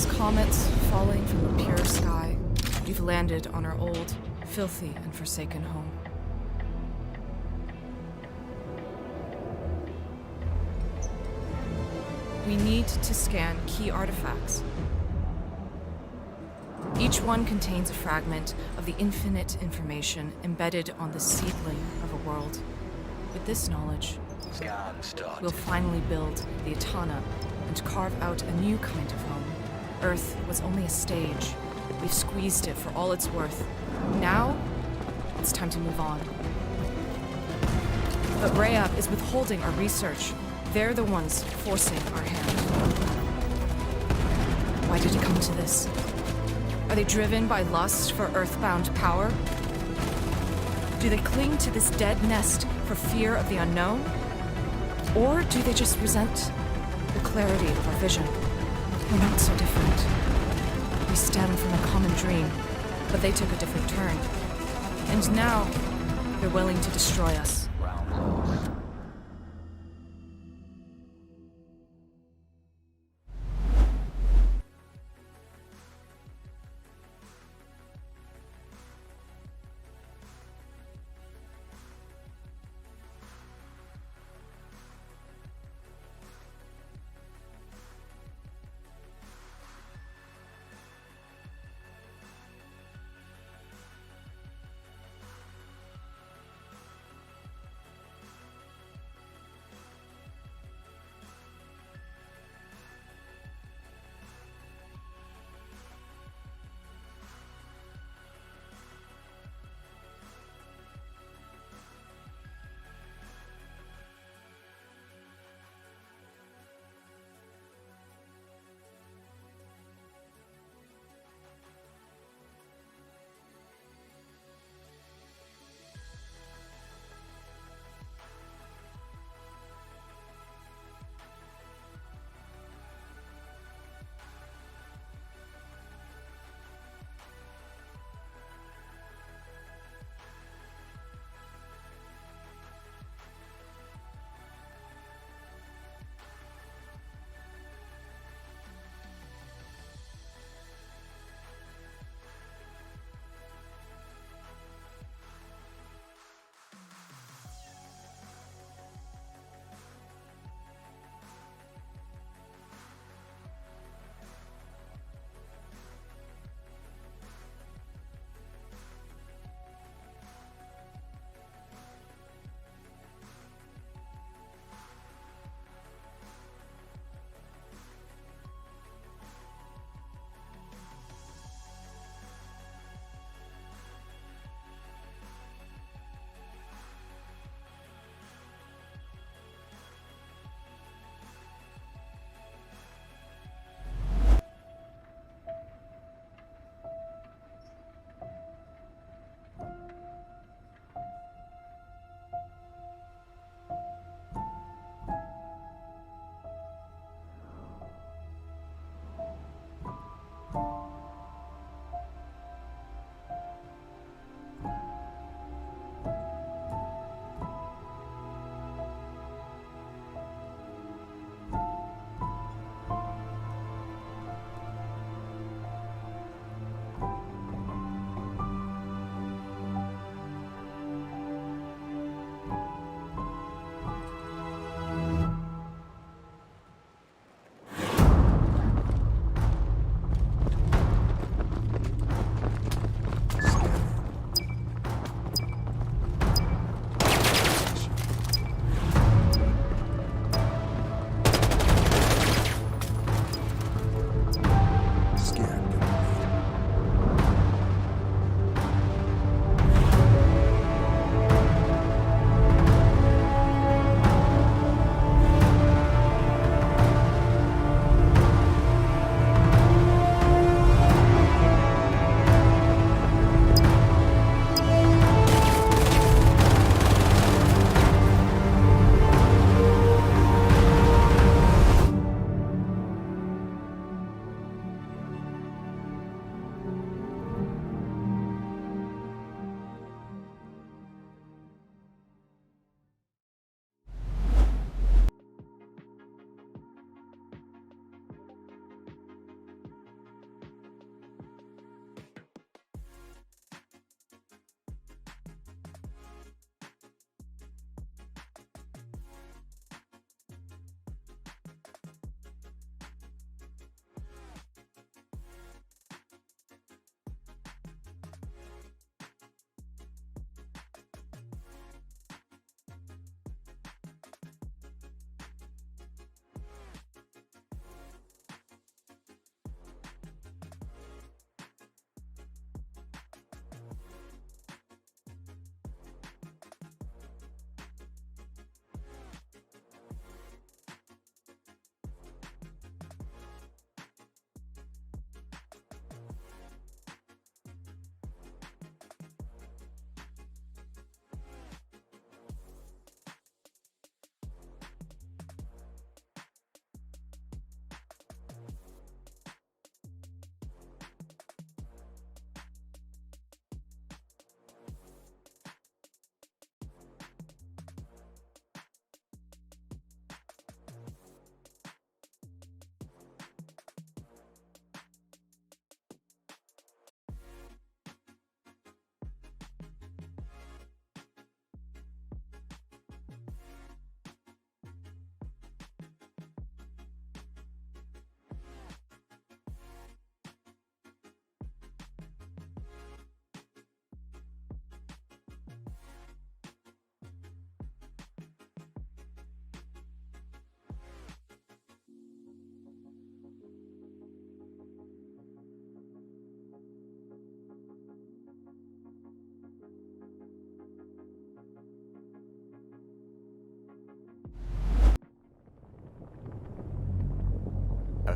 As comets falling from a pure sky, we've landed on our old, filthy, and forsaken home. We need to scan key artifacts. Each one contains a fragment of the infinite information embedded on the seedling of a world. With this knowledge, we'll finally build the Etana and carve out a new kind of home. Earth was only a stage. We've squeezed it for all it's worth. Now, it's time to move on. But Rayab is withholding our research. They're the ones forcing our hand. Why did it come to this? Are they driven by lust for earthbound power? Do they cling to this dead nest for fear of the unknown? Or do they just resent the clarity of our vision? We're not so different. We stem from a common dream, but they took a different turn. And now, they're willing to destroy us.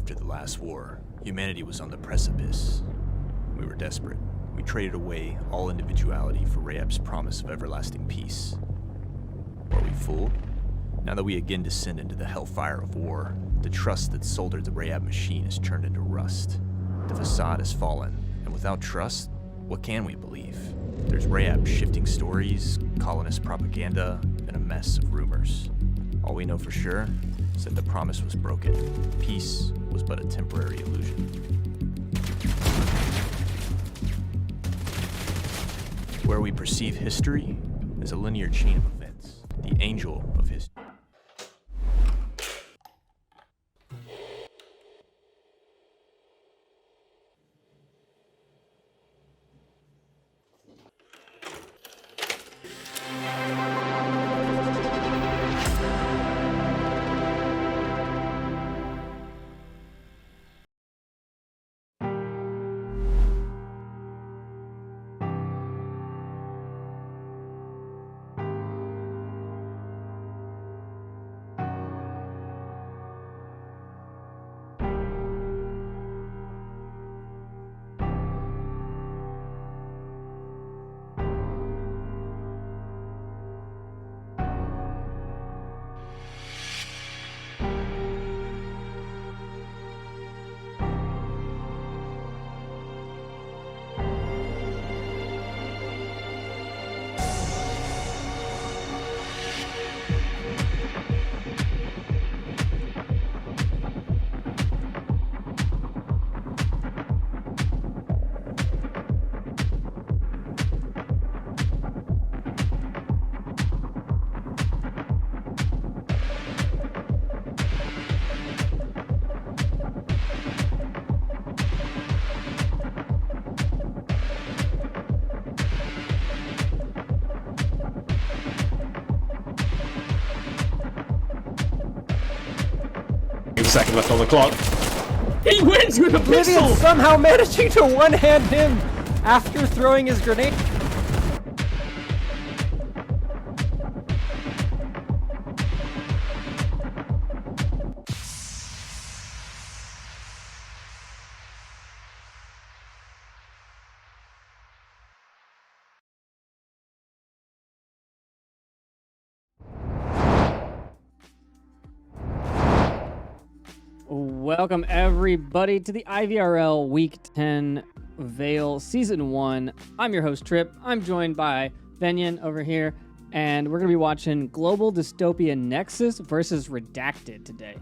after the last war, humanity was on the precipice. We were desperate. We traded away all individuality for Rahab's promise of everlasting peace. Were we fooled? Now that we again descend into the hellfire of war, the trust that soldered the Rahab machine has turned into rust. The facade has fallen, and without trust, what can we believe? There's Rahab shifting stories, colonist propaganda, and a mess of rumors. All we know for sure is that the promise was broken. Peace was but a temporary illusion. Where we perceive history as a linear chain of events, the angel of history. Second left on the clock. He wins with a pistol! Oblivion somehow managing to one-hand him after throwing his grenade. Welcome everybody to the IVRL Week 10 Vail Season 1. I'm your host Trip. I'm joined by Venyan over here, and we're going to be watching Global Dystopia Nexus versus Redacted today.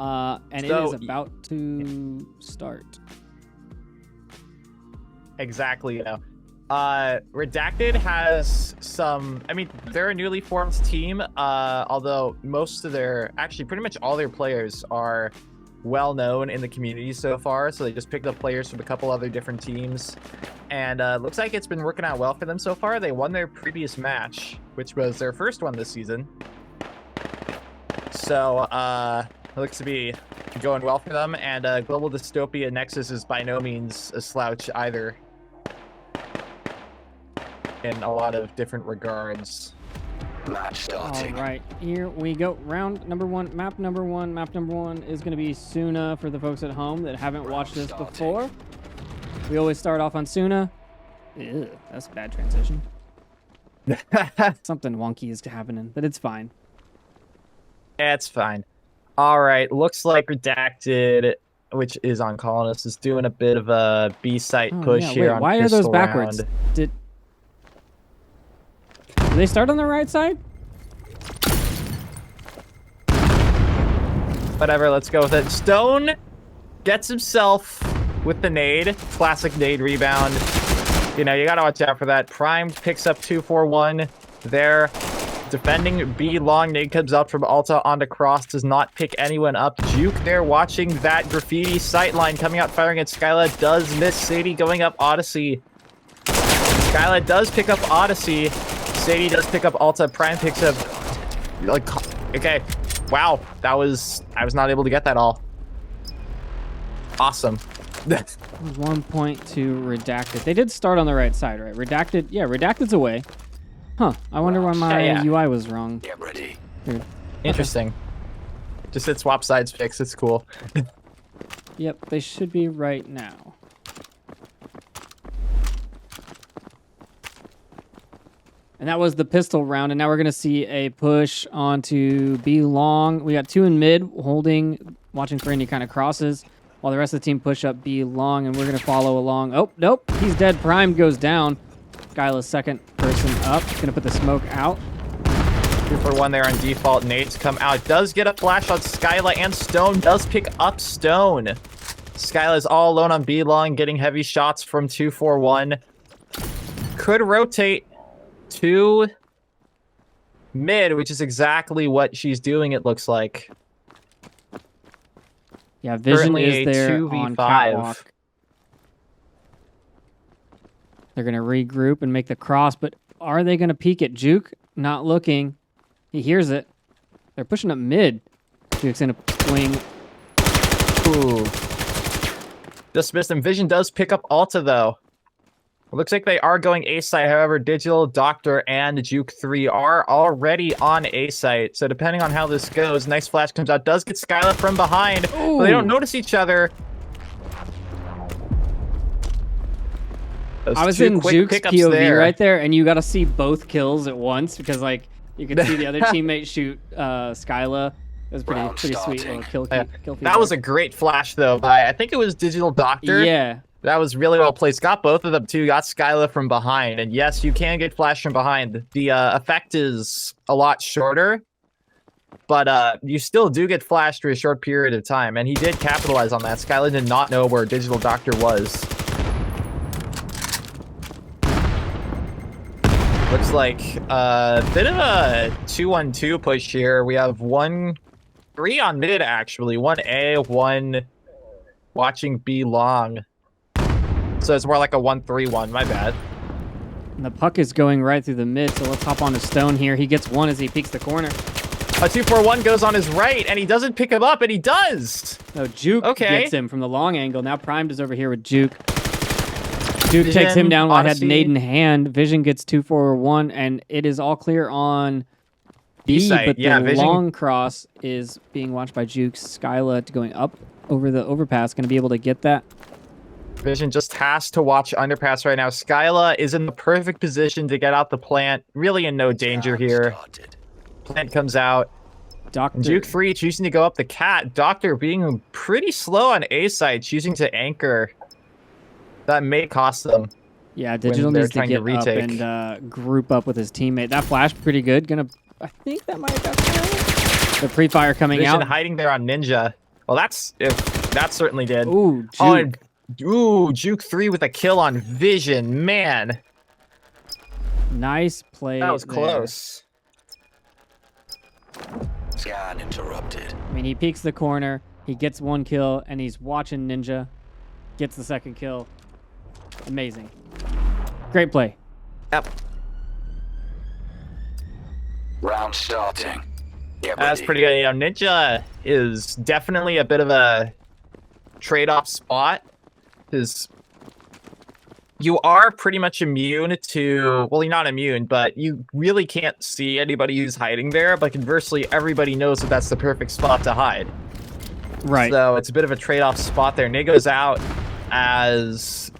It is about to start. Exactly, yeah. Redacted has some, they're a newly formed team, although most of pretty much all their players are well known in the community so far, so they just picked up players from a couple other different teams, and looks like it's been working out well for them so far. They won their previous match, which was their first one this season, so it looks to be going well for them, and Global Dystopia Nexus is by no means a slouch either, in a lot of different regards. Match starting. All right, here we go. Round number one, map number one. Map number one is going to be Suna for the folks at home that haven't watched this before. We always start off on Suna. Ew, that's a bad transition. Something wonky is happening, but it's fine. Yeah, it's fine. All right, looks like Redacted, which is on Colonist, is doing a bit of a B-site push here. Wait, on why are those backwards? Round. Do they start on the right side? Whatever, let's go with it. Stone gets himself with the nade. Classic nade rebound. You know, you gotta watch out for that. Prime picks up 2-4-1 there. Defending B long, nade comes up from Alta onto Cross, does not pick anyone up. Juke there watching that graffiti sightline coming out, firing at Skyla, does miss. Sadie going up Odyssey. Skyla does pick up Odyssey. Sadie does pick up Alta. Prime picks up, okay. Wow, I was not able to get that all. Awesome. 1 point to Redacted. They did start on the right side, right? Redacted, yeah, Redacted's away. Huh, I wonder why my UI was wrong. Get ready. Weird. Interesting. Just hit swap sides fix. It's cool. Yep, they should be right now. And that was the pistol round, and now we're going to see a push onto B long. We got 2 in mid, holding, watching for any kind of crosses, while the rest of the team push up B long, and we're going to follow along. Oh, nope, he's dead. Prime goes down. Skyla's second person up. Going to put the smoke out. 2-for-1 there on default. Nades come out. Does get a flash on Skyla, and Stone does pick up Stone. Skyla is all alone on B long, getting heavy shots from 2-4-1. Could rotate to mid, which is exactly what she's doing, it looks like. Yeah, Vision Currently is a there 2v5. on catwalk. They're going to regroup and make the cross, but are they going to peek at Juke? Not looking. He hears it. They're pushing up mid. Juke's in a swing. Ooh. Just missed him. Vision does pick up Alta, though. It looks like they are going A site. However, Digital, Doctor, and Juke 3 are already on A site. So depending on how this goes, nice flash comes out. Does get Skyla from behind. But they don't notice each other. I was in Juke's POV right there, and you got to see both kills at once because, like, you could see the other teammate shoot Skyla. It was pretty sweet little kill feed. That was a great flash, though, by I think it was Digital Doctor. Yeah. That was really well placed. Got both of them, too. Got Skyla from behind. And yes, you can get flash from behind. The effect is a lot shorter, but you still do get flashed for a short period of time. And he did capitalize on that. Skyla did not know where Digital Doctor was. Looks like a bit of a 2-1-2 push here. We have 1-3 on mid, actually. 1A, 1 watching B long. So it's more like a 1-3-1, my bad. And the puck is going right through the mid, so let's hop onto Stone here. He gets one as he peeks the corner. A 2-4-1 goes on his right, and he doesn't pick him up, and he does! No, Juke gets him from the long angle. Now Primed is over here with Juke. Juke Vision, takes him down while I had Odyssey. nade in hand. Vision gets 2-4-1, and it is all clear on B, B-site. but Yeah, the Vision- long cross is being watched by Juke. Skyla going up over the overpass. Going to be able to get that. Vision just has to watch underpass right now. Skyla is in the perfect position to get out the plant. Really in no danger here. Plant comes out. Doctor. Juke 3 choosing to go up the cat. Doctor being pretty slow on A side, choosing to anchor. That may cost them. Yeah, Digital they're needs to trying to get up retake. and group up with his teammate. That flash pretty good. I think that might have got the pre-fire coming Vision out. hiding there on Ninja. Well, that certainly did. Ooh, Juke. Oh, and, Juke 3 with a kill on Vision. Man, Nice play. that was there. close. Scan interrupted. I mean, he peeks the corner. He gets one kill, and he's watching Ninja. Gets the second kill. Amazing. Great play. Yep. Round starting. Get That's ready. pretty good. You know, Ninja is definitely a bit of a trade-off spot because you are pretty much immune to, well, you're not immune, but you really can't see anybody who's hiding there. But conversely, everybody knows that that's the perfect spot to hide. Right. So it's a bit of a trade-off spot there. Nate goes out as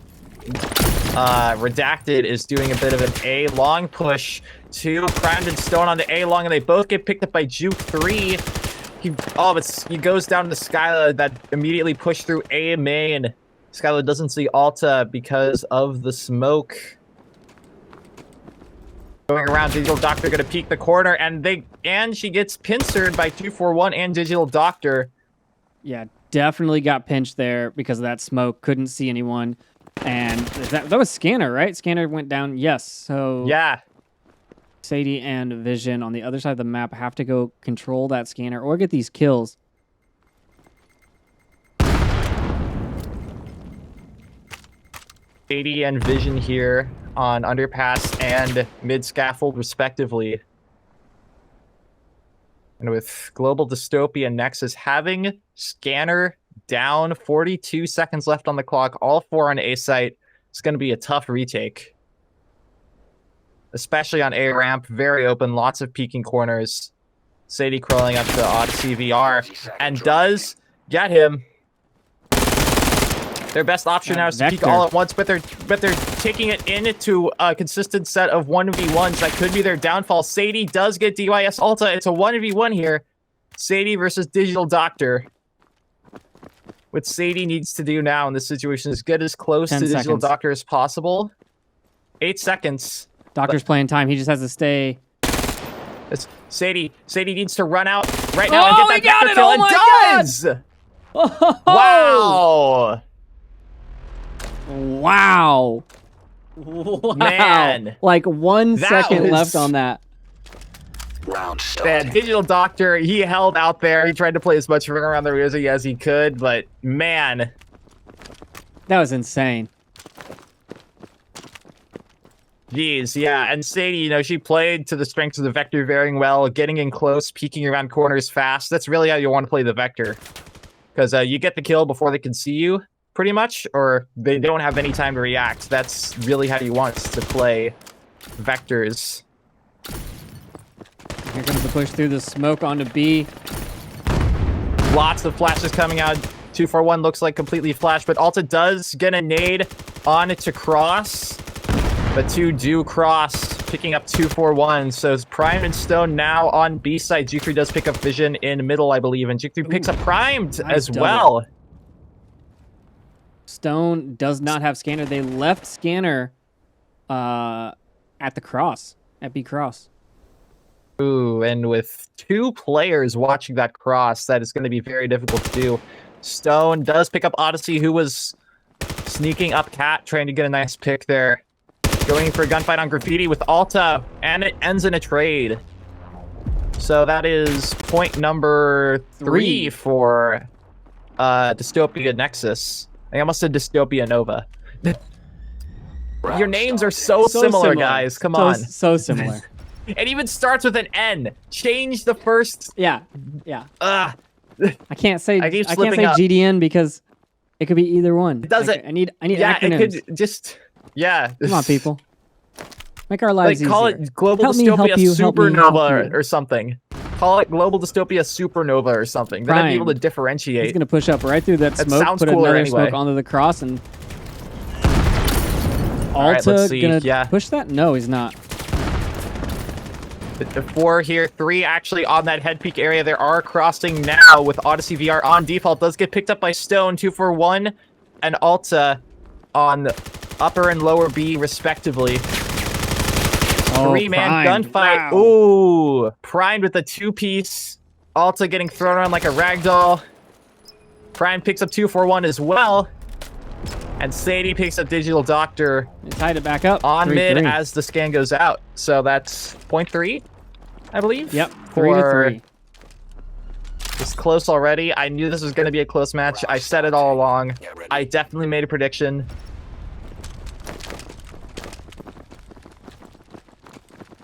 Redacted is doing a bit of an A long push to Primed and Stone on the A long, and they both get picked up by Juke 3. He goes down to Skyla that immediately pushed through A main. Skyla doesn't see Alta because of the smoke. Going around, Digital Doctor gonna peek the corner, and she gets pincered by 2-4-1 and Digital Doctor. Yeah, definitely got pinched there because of that smoke. Couldn't see anyone. And that was Scanner, right? Scanner went down. Yes. So Yeah. Sadie and Vision on the other side of the map have to go control that scanner or get these kills. Sadie and Vision here on underpass and mid scaffold respectively. And with Global Dystopia Nexus having Scanner down, 42 seconds left on the clock, all 4 on A site, it's going to be a tough retake. Especially on A ramp, very open, lots of peeking corners. Sadie crawling up to Odyssey VR and does get him. Their best option now is to peek all at once, but they're taking it into a consistent set of 1v1s. That could be their downfall. Sadie does get DYS Alta. It's a 1v1 here. Sadie versus Digital Doctor. What Sadie needs to do now in this situation is get as close to Digital Doctor as possible. 8 seconds. Doctor's playing time. He just has to stay. Sadie needs to run out right now and get that Vector kill. Oh and does! Oh! Wow! Wow. Man. Like 1 second left on that. Round starting. Man, Digital Doctor, he held out there. He tried to play as much around the Rizzy as he could, but man. That was insane. Jeez, yeah. And Sadie, you know, she played to the strengths of the Vector very well, getting in close, peeking around corners fast. That's really how you want to play the Vector. Because you get the kill before they can see you, pretty much, or they don't have any time to react. That's really how you want to play Vectors. Here comes the push through the smoke onto B. Lots of flashes coming out. 241 looks like completely flashed, but Alta does get a nade on it to cross. The two do cross, picking up 241. So it's Primed and Stone now on B side. G3 does pick up Vision in middle, I believe, and G3 picks up Primed as well. Stone does not have scanner. They left scanner at the cross, at B cross. Ooh, and with 2 players watching that cross, that is going to be very difficult to do. Stone does pick up Odyssey, who was sneaking up Cat, trying to get a nice pick there. Going for a gunfight on Graffiti with Alta, and it ends in a trade. So that is point number 3 for Dystopia Nexus. I almost said Dystopia Nova. Your names are so similar, guys. Come on. So similar. It even starts with an N. Change the first. Yeah. I can't say keep slipping up. GDN because it could be either one. It doesn't. I need yeah, acronyms. it could just. Yeah. Come on, people. Make our lives like, call easier. it Global Dystopia Supernova or something. Call it Global Dystopia Supernova or something. Then I'd be able to differentiate. He's going to push up right through that smoke, put another smoke onto the cross, and Alta going to push that? No, he's not. The 4 here, 3 actually on that head peak area. There are crossing now with Odyssey VR on default. Does get picked up by Stone, 241, and Alta on upper and lower B respectively. 3-man gunfight. Wow. Ooh, Primed with a 2-piece. Alta getting thrown around like a ragdoll. Prime picks up 241 as well. And Sadie picks up Digital Doctor. They tied it back up. On mid as the scan goes out. So that's point 3, I believe. Yep, 3-3. It's close already. I knew this was going to be a close match. I said it all along. I definitely made a prediction.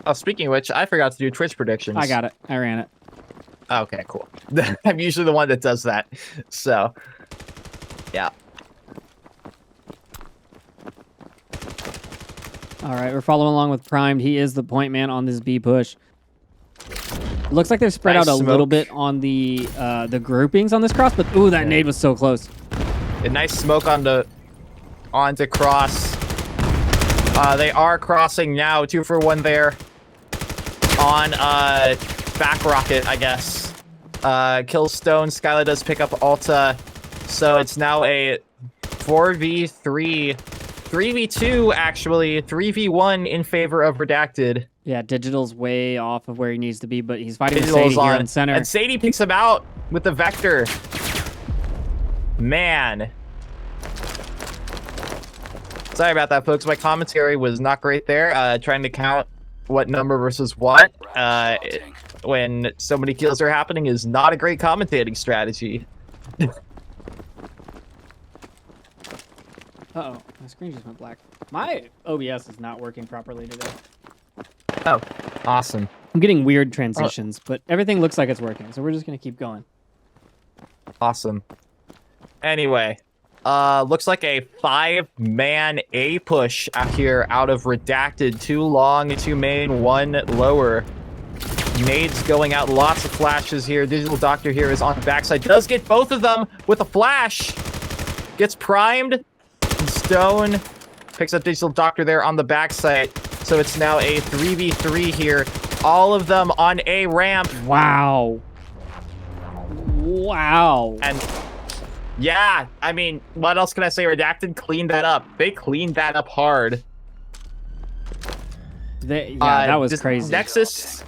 Oh, speaking of which, I forgot to do Twitch predictions. I got it. I ran it. Okay, cool. I'm usually the one that does that. So, yeah. All right, we're following along with Primed. He is the point man on this B push. Looks like they're spread out a little bit on the groupings on this cross, but ooh, that nade was so close. A nice smoke onto cross. They are crossing now. 2-for-1 there on back rocket, I guess. Kills Stone. Skyla does pick up Alta, so it's now a 4v3. 3v2, actually. 3v1 in favor of Redacted. Yeah, Digital's way off of where he needs to be, but he's fighting with Sadie here in center. And Sadie picks him out with the Vector. Man. Sorry about that, folks. My commentary was not great there. Trying to count what number versus what when so many kills are happening is not a great commentating strategy. Uh-oh, my screen just went black. My OBS is not working properly today. Oh, awesome. I'm getting weird transitions, but everything looks like it's working, so we're just going to keep going. Awesome. Anyway, looks like a 5-man A push out here out of Redacted. 2 long, 2 main, 1 lower. Nades going out, lots of flashes here. Digital Doctor here is on the backside. Does get both of them with a flash. Gets primed. And Stone picks up Digital Doctor there on the backside. So it's now a 3v3 here. All of them on A ramp. Wow. Wow. And yeah, I mean, what else can I say? Redacted cleaned that up. They cleaned that up hard. That was crazy. Nexus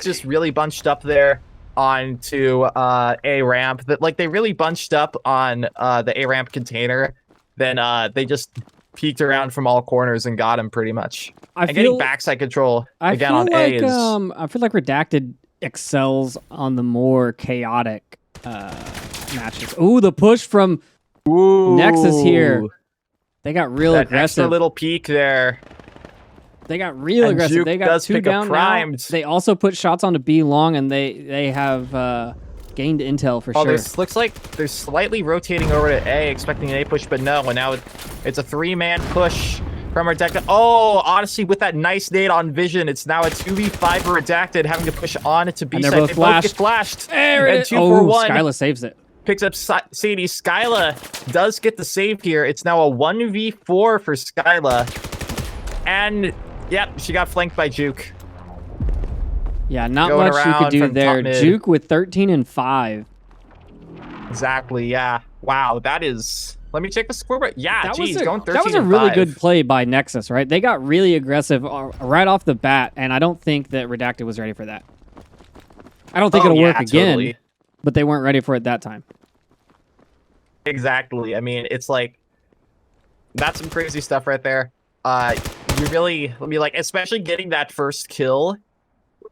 just really bunched up there onto A ramp. That like they really bunched up on the A ramp container. Then they just peeked around from all corners and got him pretty much. Getting backside control again on A is. I feel like Redacted excels on the more chaotic matches. Ooh, the push from Nexus here. They got real aggressive. Extra little peek there. They got real aggressive. They got 2 down now. They also put shots onto B long, and they have gained intel for sure. This looks like they're slightly rotating over to A, expecting an A push, but no. And now it's a 3-man push from Redacted. Oh, Odyssey with that nice nade on Vision. It's now a 2v5 for Redacted, having to push on to B side. They both get flashed. There it is. 2-4-1. Skyla saves it. Picks up Sadie. Skyla does get the save here. It's now a 1v4 for Skyla. And yep, she got flanked by Juke. Yeah, not Going much you could do there. mid. Juke with 13 and 5. Exactly, yeah. Wow, that is... Let me check the scoreboard. Yeah, geez, going 13 that was a really good play by Nexus, right? They got really aggressive right off the bat, and I don't think that Redacted was ready for that. I don't think it'll work again, totally. But they weren't ready for it that time. Exactly. I mean, it's like... That's some crazy stuff right there. You really... I mean, like, especially getting that first kill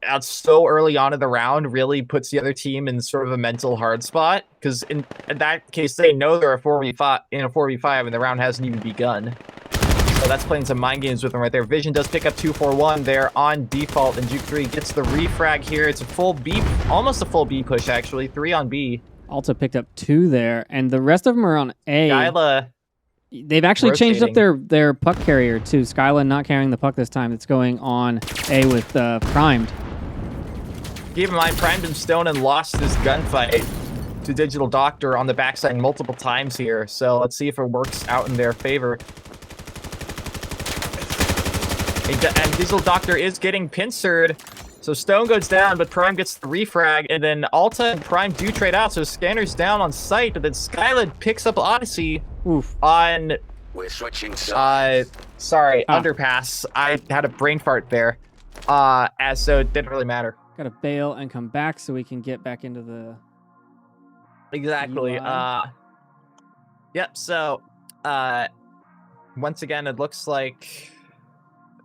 out so early on in the round really puts the other team in sort of a mental hard spot, because in that case they know they're a 4v5 and the round hasn't even begun. So that's playing some mind games with them right there. Vision does pick up 2-4-1 there on default, and Juke 3 gets the refrag here. It's a full B, almost a full B push actually. 3 on B. Alta picked up 2 there, and the rest of them are on A. Skyla. They've actually changed up their puck carrier too. Skyla not carrying the puck this time. It's going on A with Primed. Keep in mind, Primed and Stone and lost this gunfight to Digital Doctor on the backside multiple times here. So let's see if it works out in their favor. And Digital Doctor is getting pincered. So Stone goes down, but Prime gets the refrag. And then Alta and Prime do trade out. So Scanner's down on site. But then Skylid picks up Odyssey on... We're switching sides. Underpass. I had a brain fart there. So it didn't really matter. Gotta bail and come back so we can get back into the... Exactly. Yep, so... once again, it looks like...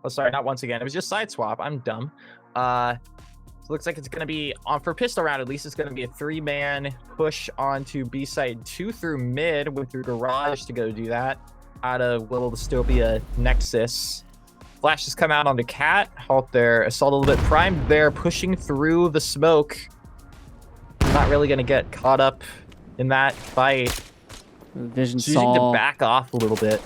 Oh, sorry, not once again. It was just side swap. I'm dumb. So it looks like it's going to be, on for pistol round, at least it's going to be a 3-man push onto B side 2 through mid with your garage to go do that out of Little Dystopia Nexus. Flashes come out onto Cat. Halt there. Assault a little bit. Primed there, pushing through the smoke. Not really going to get caught up in that fight. Vision Choosing to back off a little bit.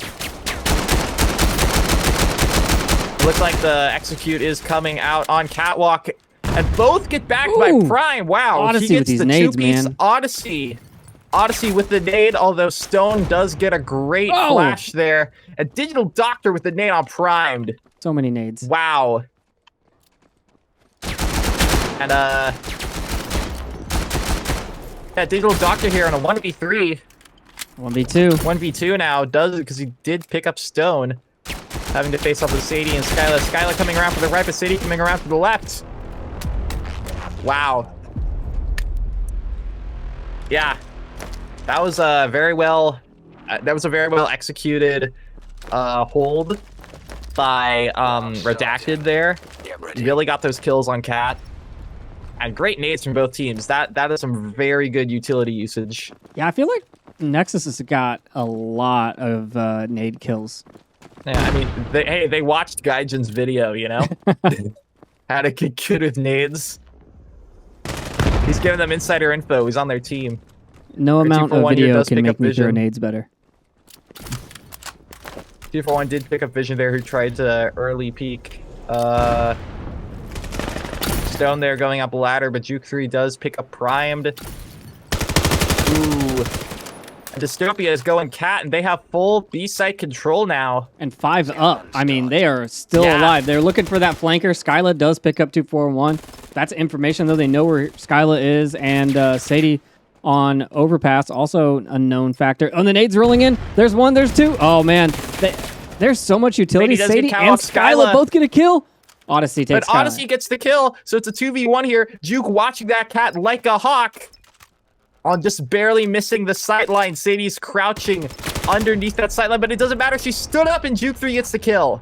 Looks like the execute is coming out on Catwalk. And both get backed by Prime. Wow. Odyssey he gets with these the nades, 2-piece man. Odyssey. Odyssey with the nade, although Stone does get a great flash there. A Digital Doctor with the nade on Primed. So many nades. Wow. And yeah, Digital Doctor here on a 1v3. 1v2. 1v2 now, does it because he did pick up Stone. Having to face off with Sadie and Skyla. Skyla coming around for the right, but Sadie coming around to the left. Wow. Yeah. That was a very well executed hold by Redacted there. Really got those kills on Cat. And great nades from both teams. That is some very good utility usage. Yeah, I feel like Nexus has got a lot of nade kills. Yeah, I mean, they watched Gaijin's video, you know? How to get good with nades. He's giving them insider info. He's on their team. No amount of video can make me throw nades better. 241 did pick up Vision there, who tried to early peek. Stone Stone there going up ladder, but Juke 3 does pick up primed. Ooh. Dystopia is going cat, and they have full B site control now. And 5's up. I mean, they are still alive. They're looking for that flanker. Skyla does pick up 241. That's information, though. They know where Skyla is, and Sadie on overpass, also a known factor. Oh, the nades rolling in. There's one, there's two. Oh, man. There's so much utility. Sadie and Skyla both get a kill. Odyssey takes But Odyssey gets the kill, so it's a 2v1 here. Juke watching that cat like a hawk. On just barely missing the sight line. Sadie's crouching underneath that sight line, but it doesn't matter. She stood up and Juke 3 gets the kill.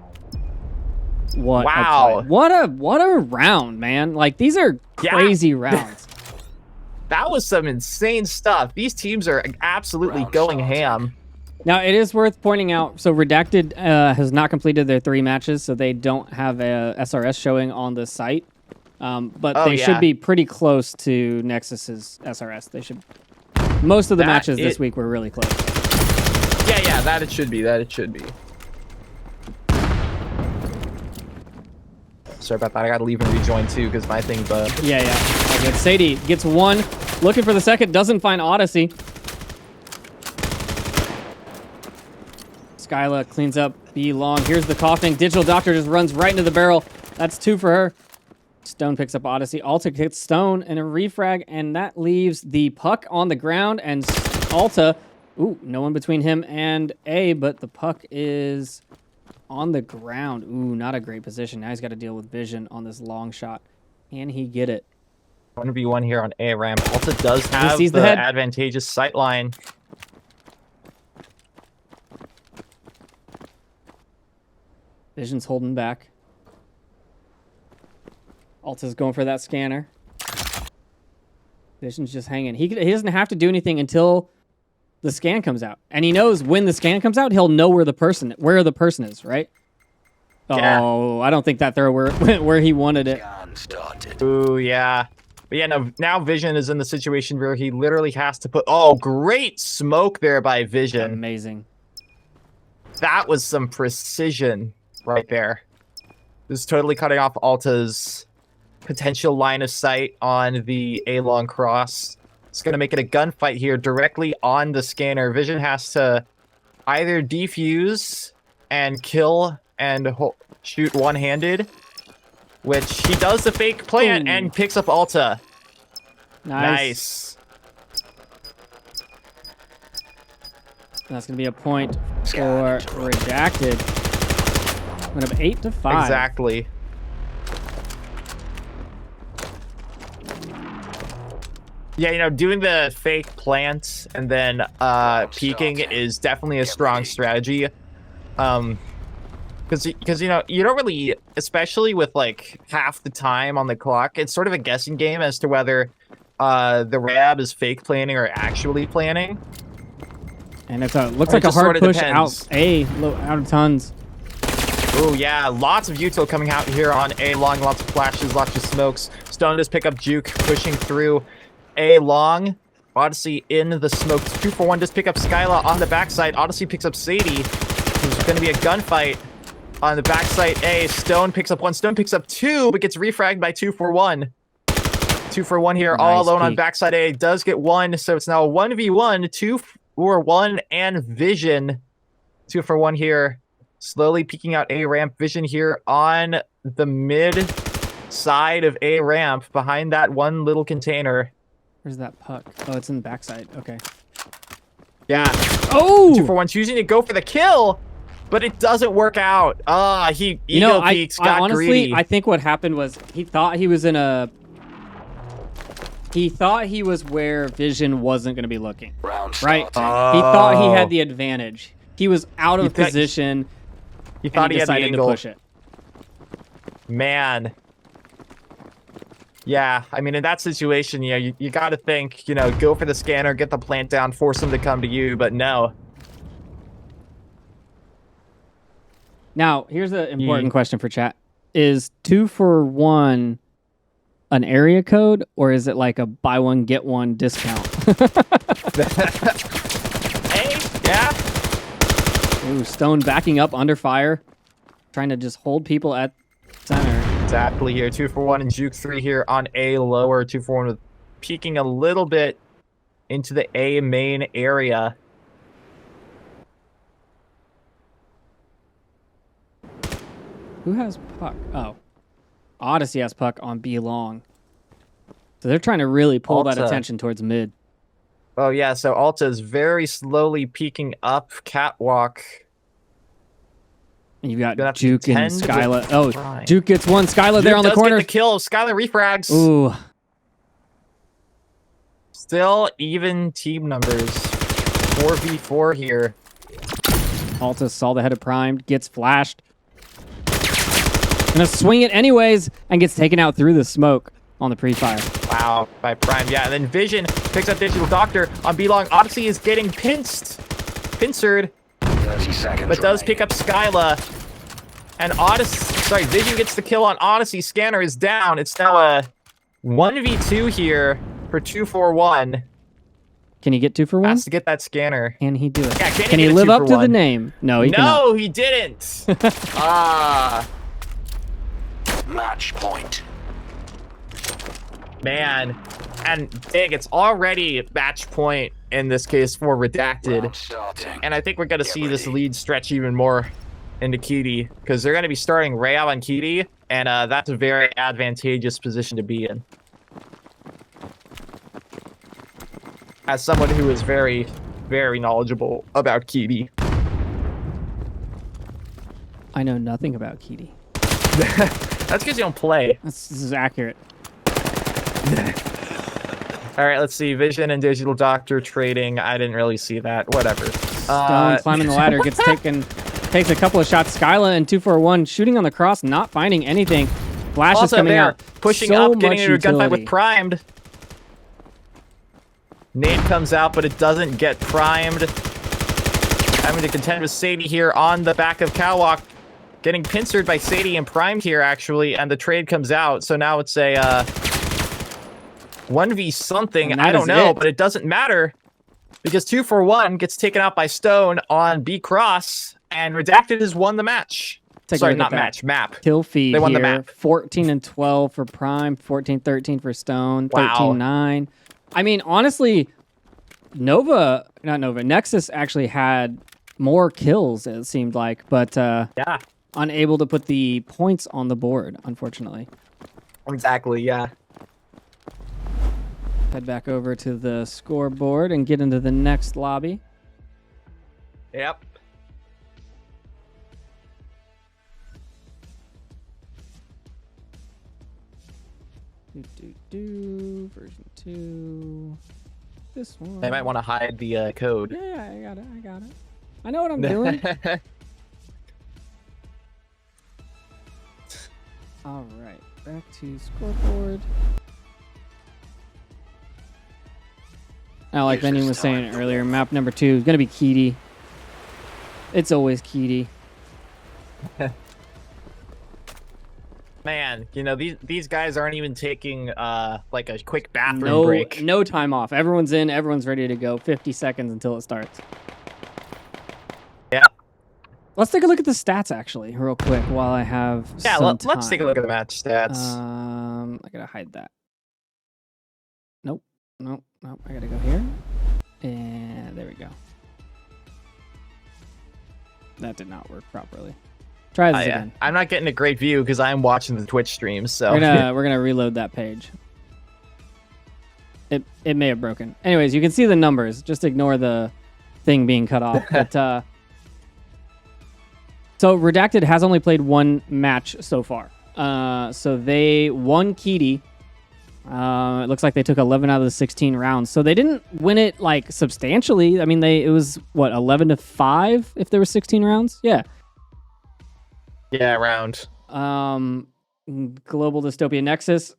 What wow. What a round, man. Like, these are crazy rounds. That was some insane stuff. These teams are absolutely going ham. Now, it is worth pointing out, so Redacted has not completed their 3 matches, so they don't have a SRS showing on the site. But they should be pretty close to Nexus's SRS. They should. Most of the matches this week were really close. Yeah, that it should be. Sorry about that. I gotta leave and rejoin too because my thing bugged. Yeah. Okay, Sadie gets one, looking for the second, doesn't find Odyssey. Skyla cleans up B long. Here's the coughing. Digital Doctor just runs right into the barrel. That's 2 for her. Stone picks up Odyssey. Alta hits Stone and a refrag, and that leaves the puck on the ground, and Alta, ooh, no one between him and A, but the puck is on the ground. Ooh, not a great position. Now he's got to deal with vision on this long shot. Can he get it? 1v1 here on A ramp. Alta does have the advantageous sight line. Vision's holding back. Alta's going for that scanner. Vision's just hanging. He doesn't have to do anything until the scan comes out. And he knows when the scan comes out, he'll know where the person is, right? Yeah. Oh, I don't think that throw went where he wanted it. Ooh, yeah. But yeah, no, now Vision is in the situation where he literally has to put... Oh, great smoke there by Vision. Amazing. That was some precision right there. This is totally cutting off Alta's potential line of sight on the A-long cross. It's going to make it a gunfight here directly on the scanner. Vision has to either defuse and kill and shoot one-handed, which he does the fake plant and picks up Alta. Nice. That's going to be a point for Redacted. Went up 8-5. Exactly. Yeah, doing the fake plant and then peeking is definitely a strong strategy. Because you don't really, especially with like half the time on the clock, it's sort of a guessing game as to whether the Rab is fake planning or actually planning. And it looks like a hard push out out of tons. Oh yeah, lots of util coming out here on A long, lots of flashes, lots of smokes. Stone does pick up Juke, pushing through A long. Odyssey in the smokes. 2 for 1 does pick up Skyla on the backside. Odyssey picks up Sadie. There's going to be a gunfight on the backside A. Stone picks up 1. Stone picks up 2, but gets refragged by 2 for 1. 2 for 1 here, all alone on backside A. Does get 1, so it's now a 1v1. 2 for 1 and Vision. 2 for 1 here. Slowly peeking out A ramp. Vision here on the mid side of A ramp behind that one little container. Where's that puck? Oh, it's in the backside. Okay. Yeah. Oh! 2 for 1 choosing to go for the kill, but it doesn't work out. He ego peeks, got honestly, greedy. I think what happened was he thought he was where Vision wasn't going to be looking. Right? He thought he had the advantage. He was out of position. He thought he decided had the angle. to push it. Man. Yeah, I mean, in that situation, you got to think, go for the scanner, get the plant down, force them to come to you, but no. Now, here's an important question for chat. Is 2 for 1 an area code, or is it like a buy one, get one discount? Hey, yeah. Ooh, Stone backing up under fire, trying to just hold people at center. Exactly here. 2 for 1 and Juke 3 here on A lower. 2 for 1 with peeking a little bit into the A main area. Who has puck? Oh. Odyssey has puck on B long. So they're trying to really pull that Alta. attention towards mid. Oh, yeah, so Alta is very slowly peeking up catwalk. And you've got Gonna have to Juke and contend with Skyla. Oh, Prime. Juke gets one. Skyla Juke there on the does corner. Get the kill. Skylar refrags. Ooh. Still even team numbers. 4v4 here. Alta saw the head of Prime, gets flashed. Gonna swing it anyways, and gets taken out through the smoke on the pre-fire. Wow, by Prime. Yeah, and then Vision picks up Digital Doctor on B-Long. Odyssey is getting pincered, 30 seconds but does remaining. pick up Skyla. And Vision gets the kill on Odyssey. Scanner is down. It's now a 1v2 here for 2 for 1. Can he get 2 for 1? Has to get that scanner. Can he do it? Yeah, can he get a live 2 up for to the 1? name? No, he cannot. No, he didn't. Match point. Man. And big, it's already match point in this case for Redacted. Round starting. And I think we're going to Get see this ready. lead stretch even more into Kitty, because they're going to be starting Rayab on Kitty, and that's a very advantageous position to be in. As someone who is very, very knowledgeable about Kitty. I know nothing about Kitty. That's because you don't play. This is accurate. All right, let's see. Vision and Digital Doctor trading. I didn't really see that. Whatever. Stone climbing the ladder, takes a couple of shots. Skyla and 2 for 1 shooting on the cross, not finding anything. Flash is Also coming there, out. pushing So up, getting much into a gunfight utility. with Primed. Nade comes out, but it doesn't get primed. Having to contend with Sadie here on the back of Catwalk. Getting pincered by Sadie and Primed here, actually, and the trade comes out. So now it's a 1v something. And that I don't is know, it. but it doesn't matter. Because 2 for 1 gets taken out by Stone on B Cross, and Redacted has won the match. Take a Sorry, look at not that. match, map. Kill feed They won the here. map. 14 and 12 for Prime, 14-13 for Stone, Wow. 13-9. I mean, honestly, Nexus actually had more kills, it seemed like, but Yeah, unable to put the points on the board, unfortunately. exactly, yeah. Head back over to the scoreboard and get into the next lobby. Yep. Version 2. This one. They might want to hide the code. Yeah, I got it. I know what I'm doing. All right, back to scoreboard. Now, like Benny was saying earlier, map number 2 is going to be Kitty. It's always Kitty. Man, you know, these guys aren't even taking like a quick bathroom break. No time off. Everyone's in. Everyone's ready to go. 50 seconds until it starts. Yeah. Let's take a look at the stats actually, real quick, while I have Yeah, some let's take a time. look at the match stats. I gotta hide that. Nope. I gotta go here. And there we go. That did not work properly. Try this again. I'm not getting a great view because I'm watching the Twitch streams. So We're gonna reload that page. It may have broken. Anyways, you can see the numbers. Just ignore the thing being cut off. But so Redacted has only played one match so far. So they won Kitty. It looks like they took 11 out of the 16 rounds. So they didn't win it like substantially. I mean, it was what, 11-5 if there were 16 rounds? Yeah. yeah, around. Global Dystopia Nexus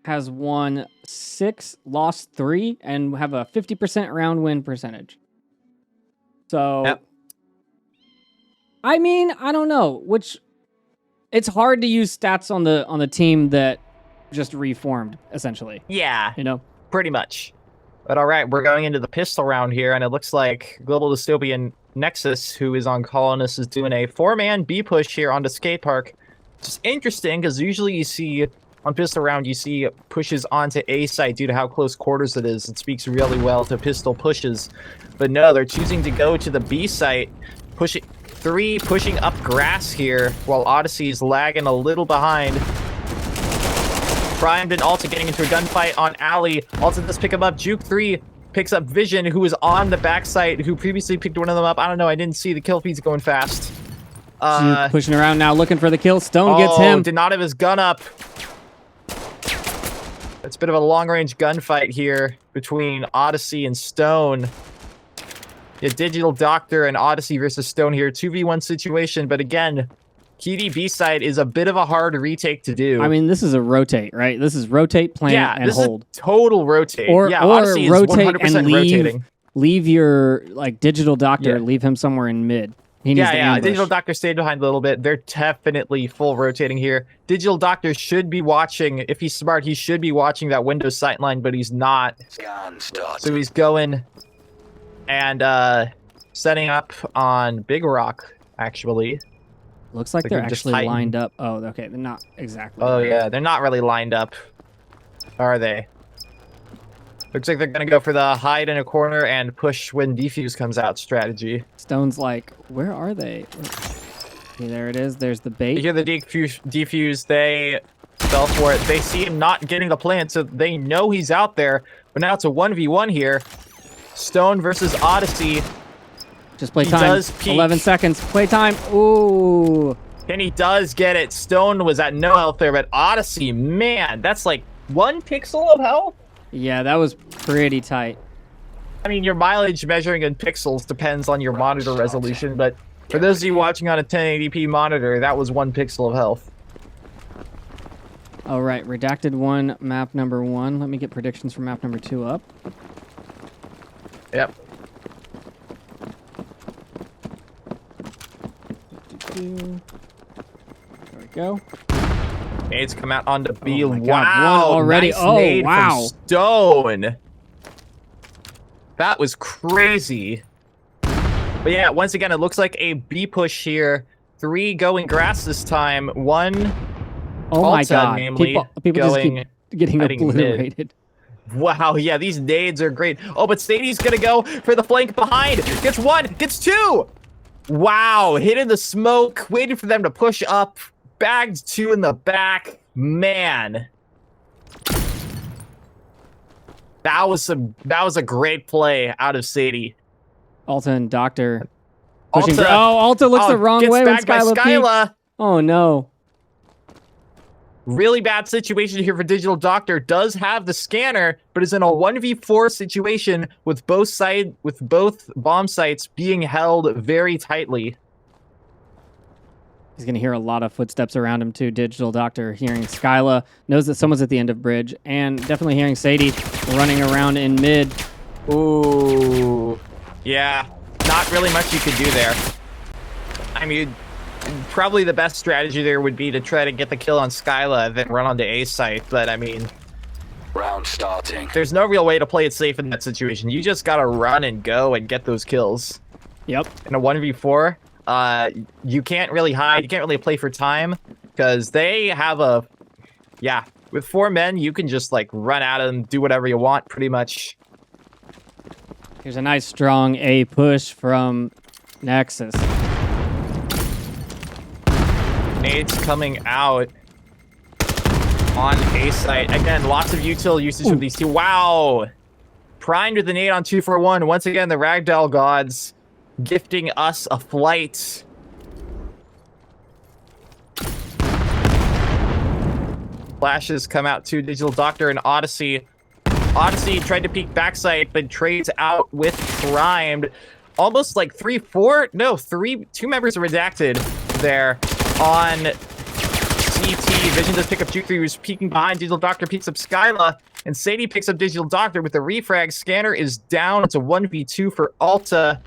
has won 6, lost 3, and have a 50% round win percentage. So, Yep. I mean, I don't know. It's hard to use stats on the team that just reformed, essentially. Yeah, You know, pretty much. But all right, we're going into the pistol round here, and it looks like Global Dystopia Nexus, who is on Colonist, is doing a 4-man B push here onto Skate Park. It's interesting because usually you see on pistol round, you see pushes onto A site due to how close quarters it is. It speaks really well to pistol pushes. But no, they're choosing to go to the B site, pushing up grass here, while Odyssey is lagging a little behind. Primed and Alta getting into a gunfight on Alley. Alta does pick him up. Juke 3 picks up Vision, who is on the backside, who previously picked one of them up. I don't know, I didn't see the kill feeds going fast. Juke pushing around now, looking for the kill. Stone gets him. Did not have his gun up. It's a bit of a long-range gunfight here between Odyssey and Stone. Yeah, Digital Doctor and Odyssey versus Stone here. 2v1 situation, but again, KD B-side is a bit of a hard retake to do. I mean, this is a rotate, right? This is rotate, plant, and hold. Is a total rotate. Or Odyssey rotate is 100% and rotating. leave your Digital Doctor, leave him somewhere in mid. He needs to ambush. Digital Doctor stayed behind a little bit. They're definitely full rotating here. Digital Doctor should be watching. If he's smart, he should be watching that Windows sightline, but he's not. So he's going and setting up on Big Rock, actually. Looks like they're actually lined up. Oh, okay. They're not exactly. Oh, yeah. They're not really lined up, are they? Looks like they're going to go for the hide in a corner and push when defuse comes out strategy. Stone's like, where are they? Okay, there it is. There's the bait. You hear the defuse. They fell for it. They see him not getting the plant, so they know he's out there. But now it's a 1v1 here. Stone versus Odyssey. Just play time. 11 seconds. Play time. Ooh. And he does get it. Stone was at no health there, but Odyssey, man, that's like 1 pixel of health? Yeah, that was pretty tight. I mean, your mileage measuring in pixels depends on your monitor resolution, but for those of you watching on a 1080p monitor, that was 1 pixel of health. All right, Redacted 1, map number 1. Let me get predictions for map number 2 up. Yep. There we go. Nades come out onto B. Oh my God, wow, one already. Nice oh, nade wow. from Stone. That was crazy. But yeah, once again, it looks like a B push here. 3 going grass this time. 1 Oh my Alta, God. namely, People just keep getting obliterated. Wow, yeah, these nades are great. Oh, but Sadie's gonna go for the flank behind. Gets 1, gets 2. Wow, hit in the smoke, waiting for them to push up. Bagged 2 in the back. Man. That was a great play out of Sadie. Alta and Doctor. Alta, Alta looks the wrong way when gets bagged by Skyla peeks. Oh no. Really bad situation here for Digital Doctor. Does have the scanner, but is in a 1v4 situation with both bomb sites being held very tightly. He's going to hear a lot of footsteps around him too. Digital Doctor hearing Skyla, knows that someone's at the end of bridge, and definitely hearing Sadie running around in mid. Ooh. Yeah, not really much you could do there. I mean, probably the best strategy there would be to try to get the kill on Skyla, then run onto A site, but I mean... Round starting. There's no real way to play it safe in that situation. You just gotta run and go and get those kills. Yep. In a 1v4, you can't really hide, you can't really play for time, because they have a... Yeah, with 4 men, you can just, like, run at them, do whatever you want, pretty much. Here's a nice strong A push from Nexus. Nades coming out on A site. Again, lots of util usage from these two. Wow! Primed with the nade on 241. Once again, the Ragdoll gods gifting us a flight. Flashes come out to Digital Doctor and Odyssey. Odyssey tried to peek backside, but trades out with Primed. Almost like 2 members are redacted there on CT. Vision does pick up Juke 3, who's peeking behind. Digital Doctor picks up Skyla, and Sadie picks up Digital Doctor with the refrag. Scanner is down. It's a 1v2 for Alta,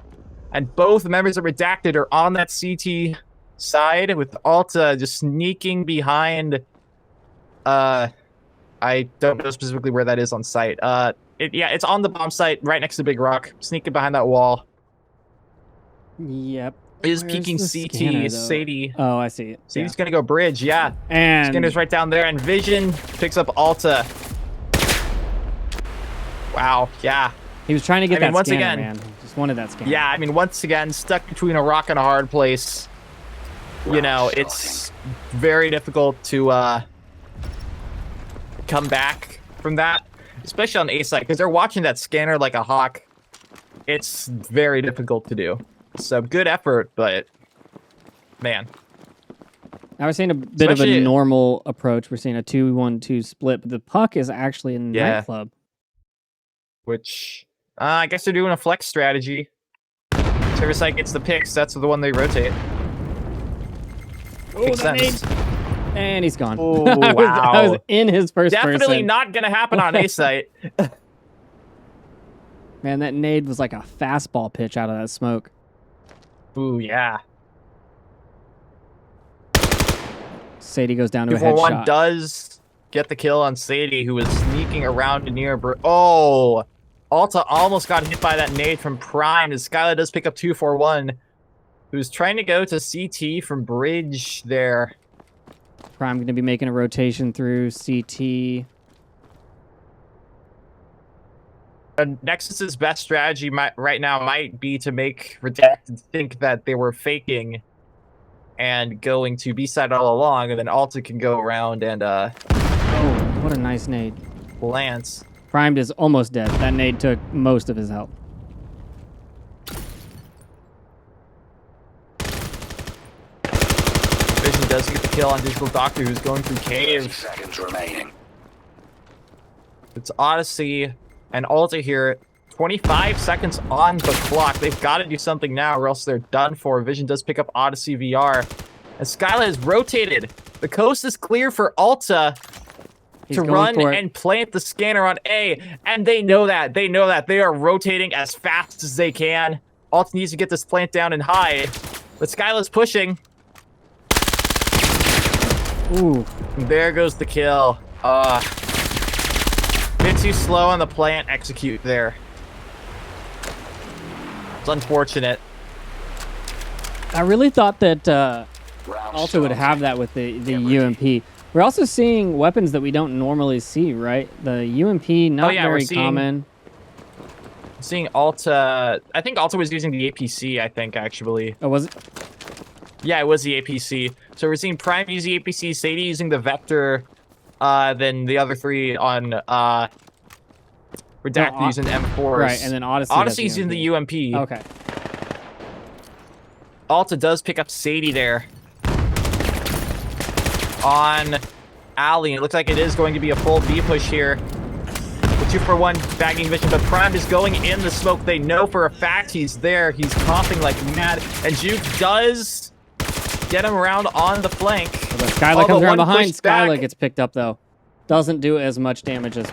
and both members of Redacted are on that CT side, with Alta just sneaking behind. I don't know specifically where that is on site. It's on the bomb site right next to Big Rock, sneaking behind that wall. Yep. is Where's peeking the CT. scanner, though? Sadie. Oh, I see it. Sadie's gonna go bridge, yeah. And Scanner's right down there, and Vision picks up Alta. Wow, yeah. he was trying to get I mean, that once scanner, again- man. He just wanted that scanner. Yeah, I mean, once again, stuck between a rock and a hard place. You know, it's very difficult to come back from that, especially on A side, because they're watching that scanner like a hawk. It's very difficult to do. So good effort, but man, Now we're seeing a bit of a Especially- normal approach. We're seeing a 2-1-2 split, but the puck is actually in Yeah. nightclub. which I guess they're doing a flex strategy. Whichever side gets the picks, that's the one they rotate. Makes sense. And he's gone. Oh, I was wow. in his first Definitely person. not gonna happen on A site. Man, that nade was like a fastball pitch out of that smoke. Ooh, yeah. Sadie goes down to a 241 headshot. does get the kill on Sadie, who was sneaking around near. Oh, Alta almost got hit by that nade from Prime. And Skylar does pick up 241, who's trying to go to CT from Bridge there. Prime going to be making a rotation through CT. Nexus's best strategy right now might be to make Redacted think that they were faking and going to B-side all along, and then Alta can go around and Oh, what a nice nade. Lance. Primed is almost dead. That nade took most of his health. Vision does get the kill on Digital Doctor, who's going through 30 caves. seconds remaining. It's Odyssey and Alta here. 25 seconds on the clock. They've got to do something now or else they're done for. Vision does pick up Odyssey VR. And Skyla has rotated. The coast is clear for Alta He's to going run for it. and plant the scanner on A. And they know that. They know that. They are rotating as fast as they can. Alta needs to get this plant down and high. But Skyla's pushing. Ooh, There goes the kill. Bit too slow on the plant execute there. It's unfortunate. I really thought that Round Alta would starting. have that with the UMP. We're also seeing weapons that we don't normally see, right? The UMP, not yeah, we're very seeing- common. Seeing Alta, I think Alta was using the APC, I think, actually. Oh, was it? Yeah, it was the APC. So we're seeing Prime use the APC, Sadie using the Vector, then the other three on Redacted No, using M4s. Right, and then Odyssey. has Odyssey's in the UMP. Okay. Alta does pick up Sadie there. On Alley. It looks like it is going to be a full B push here. The 2-for-1 bagging Vision, but Prime is going in the smoke. They know for a fact he's there. He's coughing like mad. And Juke does get him around on the flank. But Skyla Although comes around one behind. pushed back. Skyla gets picked up, though. Doesn't do as much damage as...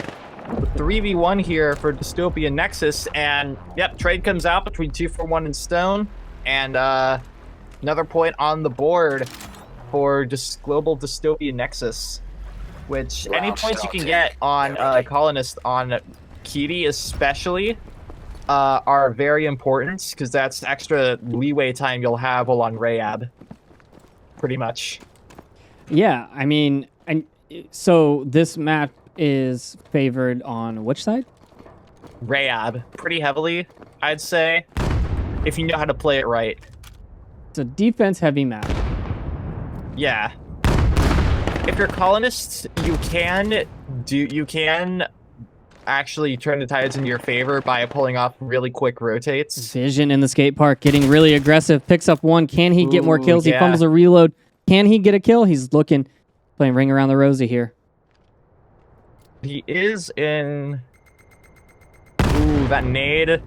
3v1 here for Dystopia Nexus. And, yep, trade comes out between 2-for-1 and Stone. And another point on the board for Global Dystopia Nexus. Which, any Round points you can starting. get on Colonist, on Kitty especially, are very important. Because that's extra leeway time you'll have while on Rayab. Pretty much. Yeah, I mean, and so this map is favored on which side? Rayab. Pretty heavily, I'd say. If you know how to play it right. It's a defense-heavy map. Yeah. If you're colonists, you can actually turn the tides in your favor by pulling off really quick rotates. Vision in the skate park getting really aggressive. Picks up one. Can he get more Ooh, kills? He yeah. fumbles a reload. Can he get a kill? He's looking. Playing Ring Around the Rosie here. He is in... Ooh, that nade.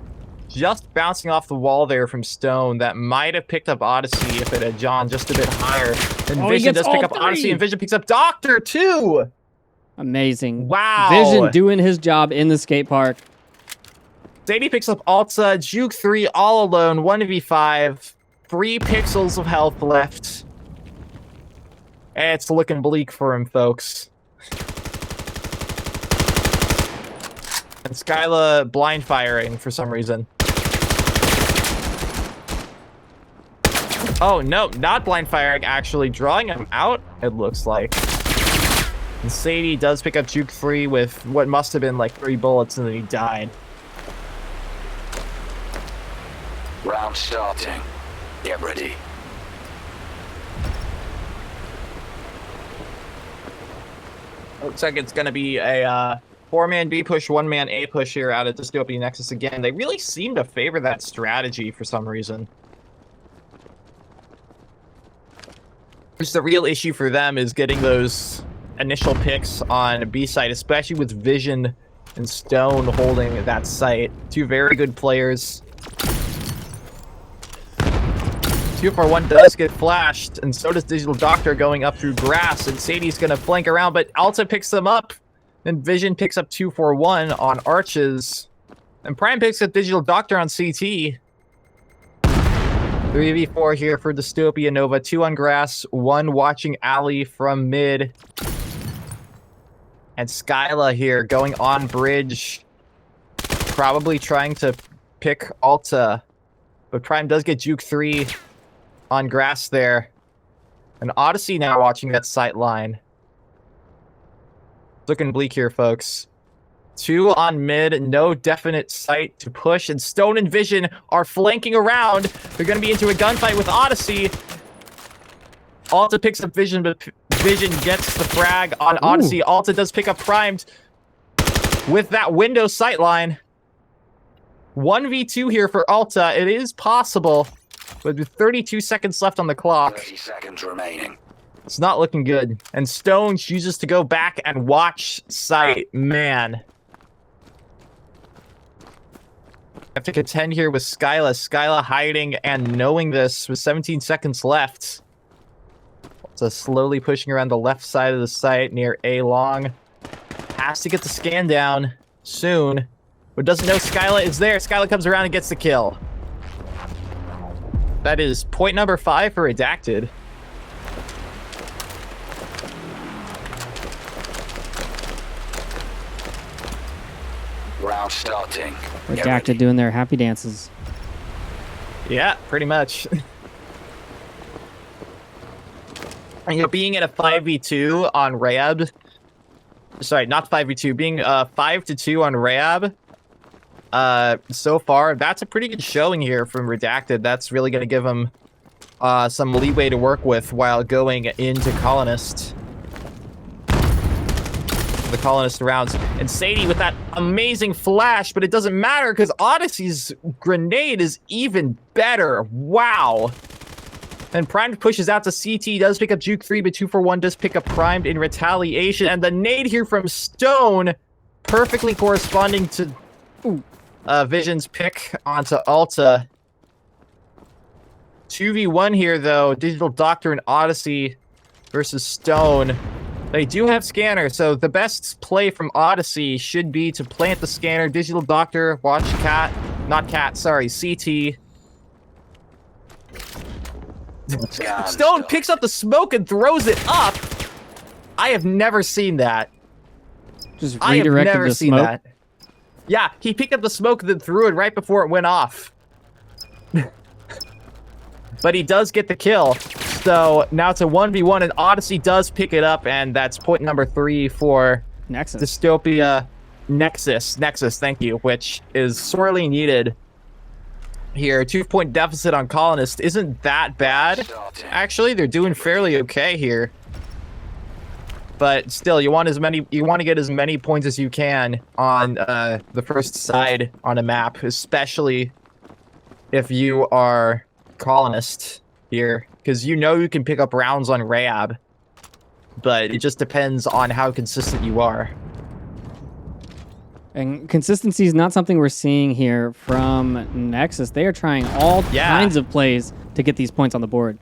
Just bouncing off the wall there from Stone. That might have picked up Odyssey if it had John just a bit higher. And Oh, he Vision gets does pick all up three. Odyssey, and Vision picks up Doctor, too! Amazing. Wow! Vision doing his job in the skate park. Sadie picks up Alta, Juke 3 all alone, 1v5, 3 pixels of health left. It's looking bleak for him, folks. And Skyla blind firing for some reason. Oh, no, not blind firing, actually. Drawing him out, it looks like. And Sadie does pick up Juke 3 with what must have been like 3 bullets, and then he died. Round starting. Get ready. Looks like it's going to be a 4-man B push, 1-man A push here out of Dystopia Nexus again. They really seem to favor that strategy for some reason. Just the real issue for them is getting those initial picks on B site, especially with Vision and Stone holding that site. Two very good players. 241 does get flashed, and so does Digital Doctor going up through grass, and Sadie's gonna flank around, but Alta picks them up, and Vision picks up 241 on arches, and Prime picks up Digital Doctor on CT. 3v4 here for Dystopia Nova, 2 on grass, 1 watching alley from mid. And Skyla here going on bridge, probably trying to pick Alta, but Prime does get Juke 3 on grass there. And Odyssey now watching that sight line. Looking bleak here, folks. 2 on mid, no definite sight to push, and Stone and Vision are flanking around. They're going to be into a gunfight with Odyssey. Alta picks up Vision, but Vision gets the frag on Odyssey. Ooh. Alta does pick up Primed with that window sightline. 1v2 here for Alta. It is possible, but with 32 seconds left on the clock. 30 seconds remaining. It's not looking good. And Stone chooses to go back and watch sight. Man. I have to contend here with Skyla. Skyla hiding and knowing this with 17 seconds left. So slowly pushing around the left side of the site near A long. Has to get the scan down soon. But doesn't know Skyla is there. Skyla comes around and gets the kill. That is point number 5 for Redacted. Round starting. Redacted doing their happy dances. Yeah, pretty much. And, you know, being at a 5v2 on Rayab, sorry, not 5v2, being 5-2 on Rayab, so far, that's a pretty good showing here from Redacted. That's really going to give him some leeway to work with while going into Colonist. The Colonist rounds. And Sadie with that amazing flash, but it doesn't matter because Odyssey's grenade is even better. Wow. And Primed pushes out to CT, does pick up Juke 3, but 241 does pick up Primed in retaliation. And the nade here from Stone, perfectly corresponding to Vision's pick onto Alta. 2v1 here, though. Digital Doctor and Odyssey versus Stone. They do have scanner, so the best play from Odyssey should be to plant the scanner. Digital Doctor, watch CT. Stone picks up the smoke and throws it up. I have never seen that. Just redirected the smoke. Yeah, he picked up the smoke and then threw it right before it went off. But he does get the kill. So now it's a 1v1, and Odyssey does pick it up, and that's point number 3 for Nexus. Dystopia Nexus, thank you, which is sorely needed here. 2-point deficit on Colonist isn't that bad. Actually, they're doing fairly okay here. But still, you want to get as many points as you can on the first side on a map, especially if you are Colonist here, because you know you can pick up rounds on Rayab, but it just depends on how consistent you are. And consistency is not something we're seeing here from Nexus. They are trying all kinds of plays to get these points on the board.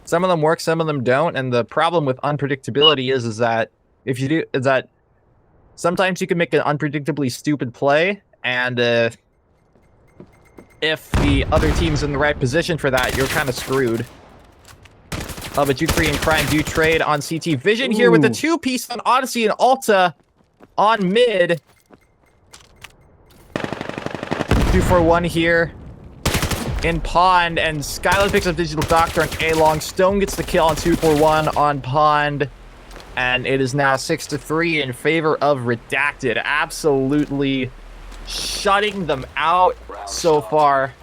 Some of them work, some of them don't, and the problem with unpredictability is that sometimes you can make an unpredictably stupid play, and if the other team's in the right position for that, you're kind of screwed. But Juke 3 and Prime do trade on CT. Vision here with the 2-piece on Odyssey and Alta on mid. 241 here in Pond, and Skylar picks up Digital Doctor on A-Long. Stone gets the kill on 241 on Pond, and it is now 6-3 in favor of Redacted. Absolutely shutting them out so far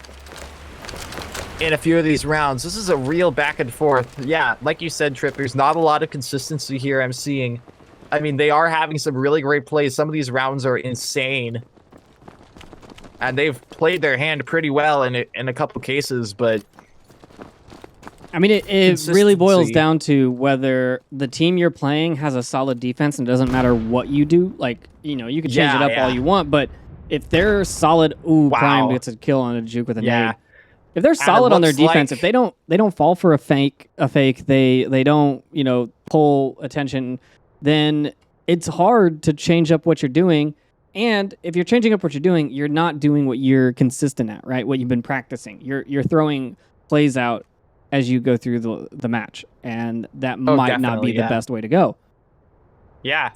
in a few of these rounds. This is a real back and forth. Yeah, like you said, Trip, there's not a lot of consistency here I'm seeing. I mean, they are having some really great plays. Some of these rounds are insane. And they've played their hand pretty well in a couple cases, but... I mean, it really boils down to whether the team you're playing has a solid defense and it doesn't matter what you do. Like, you know, you can change it up all you want, but if they're solid... Ooh, Prime gets a kill on a juke with a nade. If they're solid on their defense, if they don't fall for a fake, they don't, you know, pull attention, then it's hard to change up what you're doing. And if you're changing up what you're doing, you're not doing what you're consistent at, right? What you've been practicing. You're throwing plays out as you go through the match, and that might not be the best way to go. Yeah.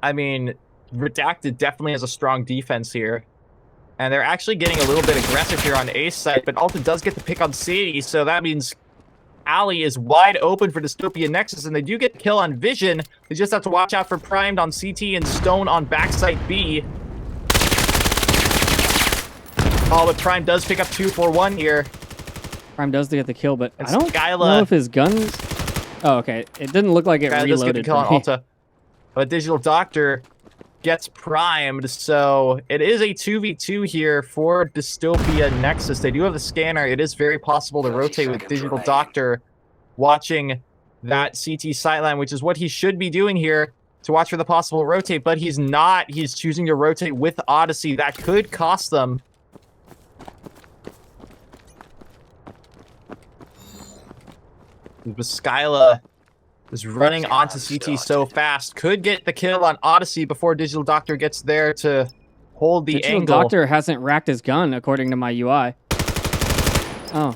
I mean, Redacted definitely has a strong defense here. And they're actually getting a little bit aggressive here on Ace side, but Alta does get the pick on Sadie, so that means Alley is wide open for Dystopia Nexus, and they do get the kill on Vision. They just have to watch out for Primed on CT and Stone on backside B. Oh, but Prime does pick up 241 here. Prime does get the kill, but and I don't know if his guns... Oh, okay. It didn't look like it reloaded. Does get the kill on Alta. But Digital Doctor gets primed, so it is a 2v2 here for Dystopia Nexus. They do have the scanner. It is very possible to rotate with Digital Doctor watching that CT sightline, which is what he should be doing here to watch for the possible rotate, but he's not. He's choosing to rotate with Odyssey. That could cost them. Skyla is running onto CT so fast. Could get the kill on Odyssey before Digital Doctor gets there to hold the angle. Digital Doctor hasn't racked his gun, according to my UI. Oh.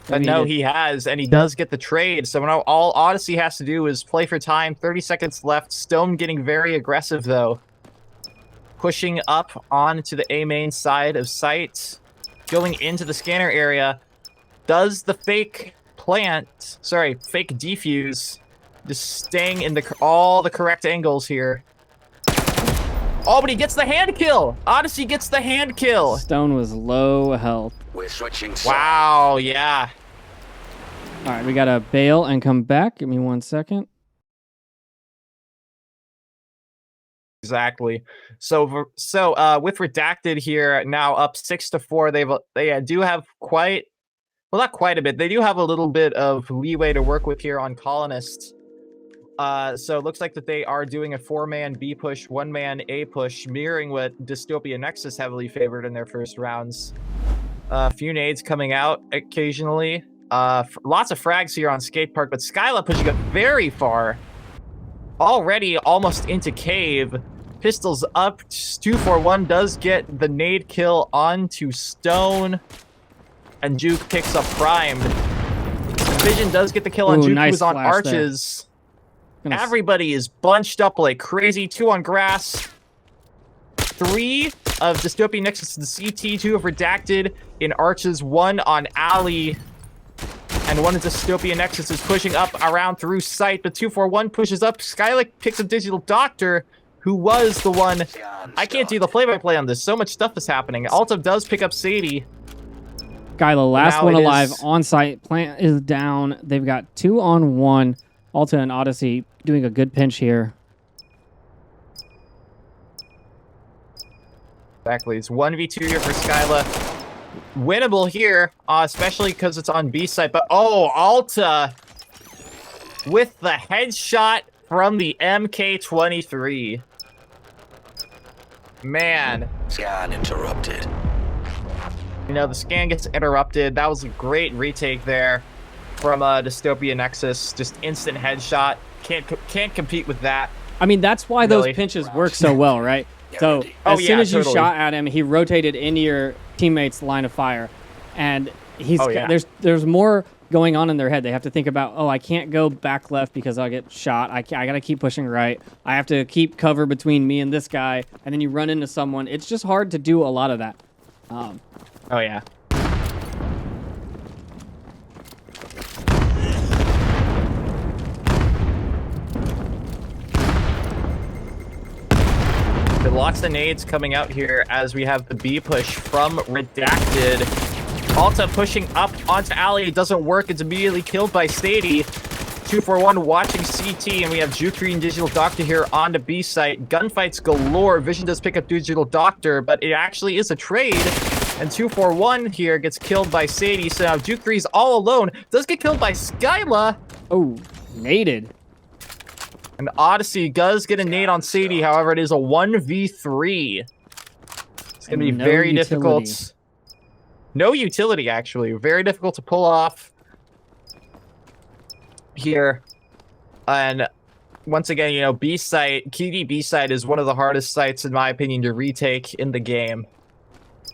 But no, he has, and he does get the trade. So now all Odyssey has to do is play for time. 30 seconds left. Stone getting very aggressive, though. Pushing up onto the A main side of site. Going into the scanner area. Does the fake defuse. Just staying in all the correct angles here. Oh, but he gets the hand kill. Odyssey gets the hand kill. Stone was low health. We're switching sides. Wow, yeah. All right, we got to bail and come back. Give me 1 second. Exactly. So with Redacted here now up 6-4, they do have quite, well, not quite a bit. They do have a little bit of leeway to work with here on Colonists. So it looks like that they are doing a 4-man B push, 1-man A push, mirroring what Dystopia Nexus heavily favored in their first rounds. A few nades coming out occasionally. Lots of frags here on Skate Park, but Skyla pushing up very far. Already almost into Cave. Pistols up. 241 does get the nade kill onto Stone. And Juke picks up Primed. Vision does get the kill on Juke, nice who's on Arches. Everybody is bunched up like crazy. 2 on grass. 3 of Dystopia Nexus to the CT. 2 of Redacted in Arches. 1 on Alley. And 1 of Dystopia Nexus is pushing up around through sight. But 241 pushes up. Skylick picks up Digital Doctor, who was the one. I can't do the play-by-play on this. So much stuff is happening. Alta does pick up Sadie. Skyla, last one alive on site. Plant is down. They've got 2 on 1. Alta and Odyssey doing a good pinch here. Exactly. It's 1v2 here for Skyla. Winnable here, especially because it's on B side. But oh, Alta with the headshot from the MK23. Man. Scan interrupted. You know, the scan gets interrupted. That was a great retake there from Dystopia Nexus. Just instant headshot. Can't compete with that. I mean, that's why those pinches work so well, right? So as soon as you shot at him, he rotated into your teammate's line of fire, and there's more going on in their head. They have to think about, oh, I can't go back left because I'll get shot. I got to keep pushing right. I have to keep cover between me and this guy, and then you run into someone. It's just hard to do a lot of that. Oh, yeah. It locks the nades coming out here as we have the B push from Redacted. Alta pushing up onto Alley. It doesn't work. It's immediately killed by Stady. 241 watching CT, and we have Juke and Digital Doctor here on the B site. Gunfights galore. Vision does pick up Digital Doctor, but it actually is a trade. And 241 here gets killed by Sadie. So now Juke 3 is all alone. Does get killed by Skyla. Oh, naded. And Odyssey does get a nade on Sadie. However, it is a 1v3. It's going to be very difficult. No utility, actually. Very difficult to pull off here. And once again, you know, B site, KD B site is one of the hardest sites, in my opinion, to retake in the game.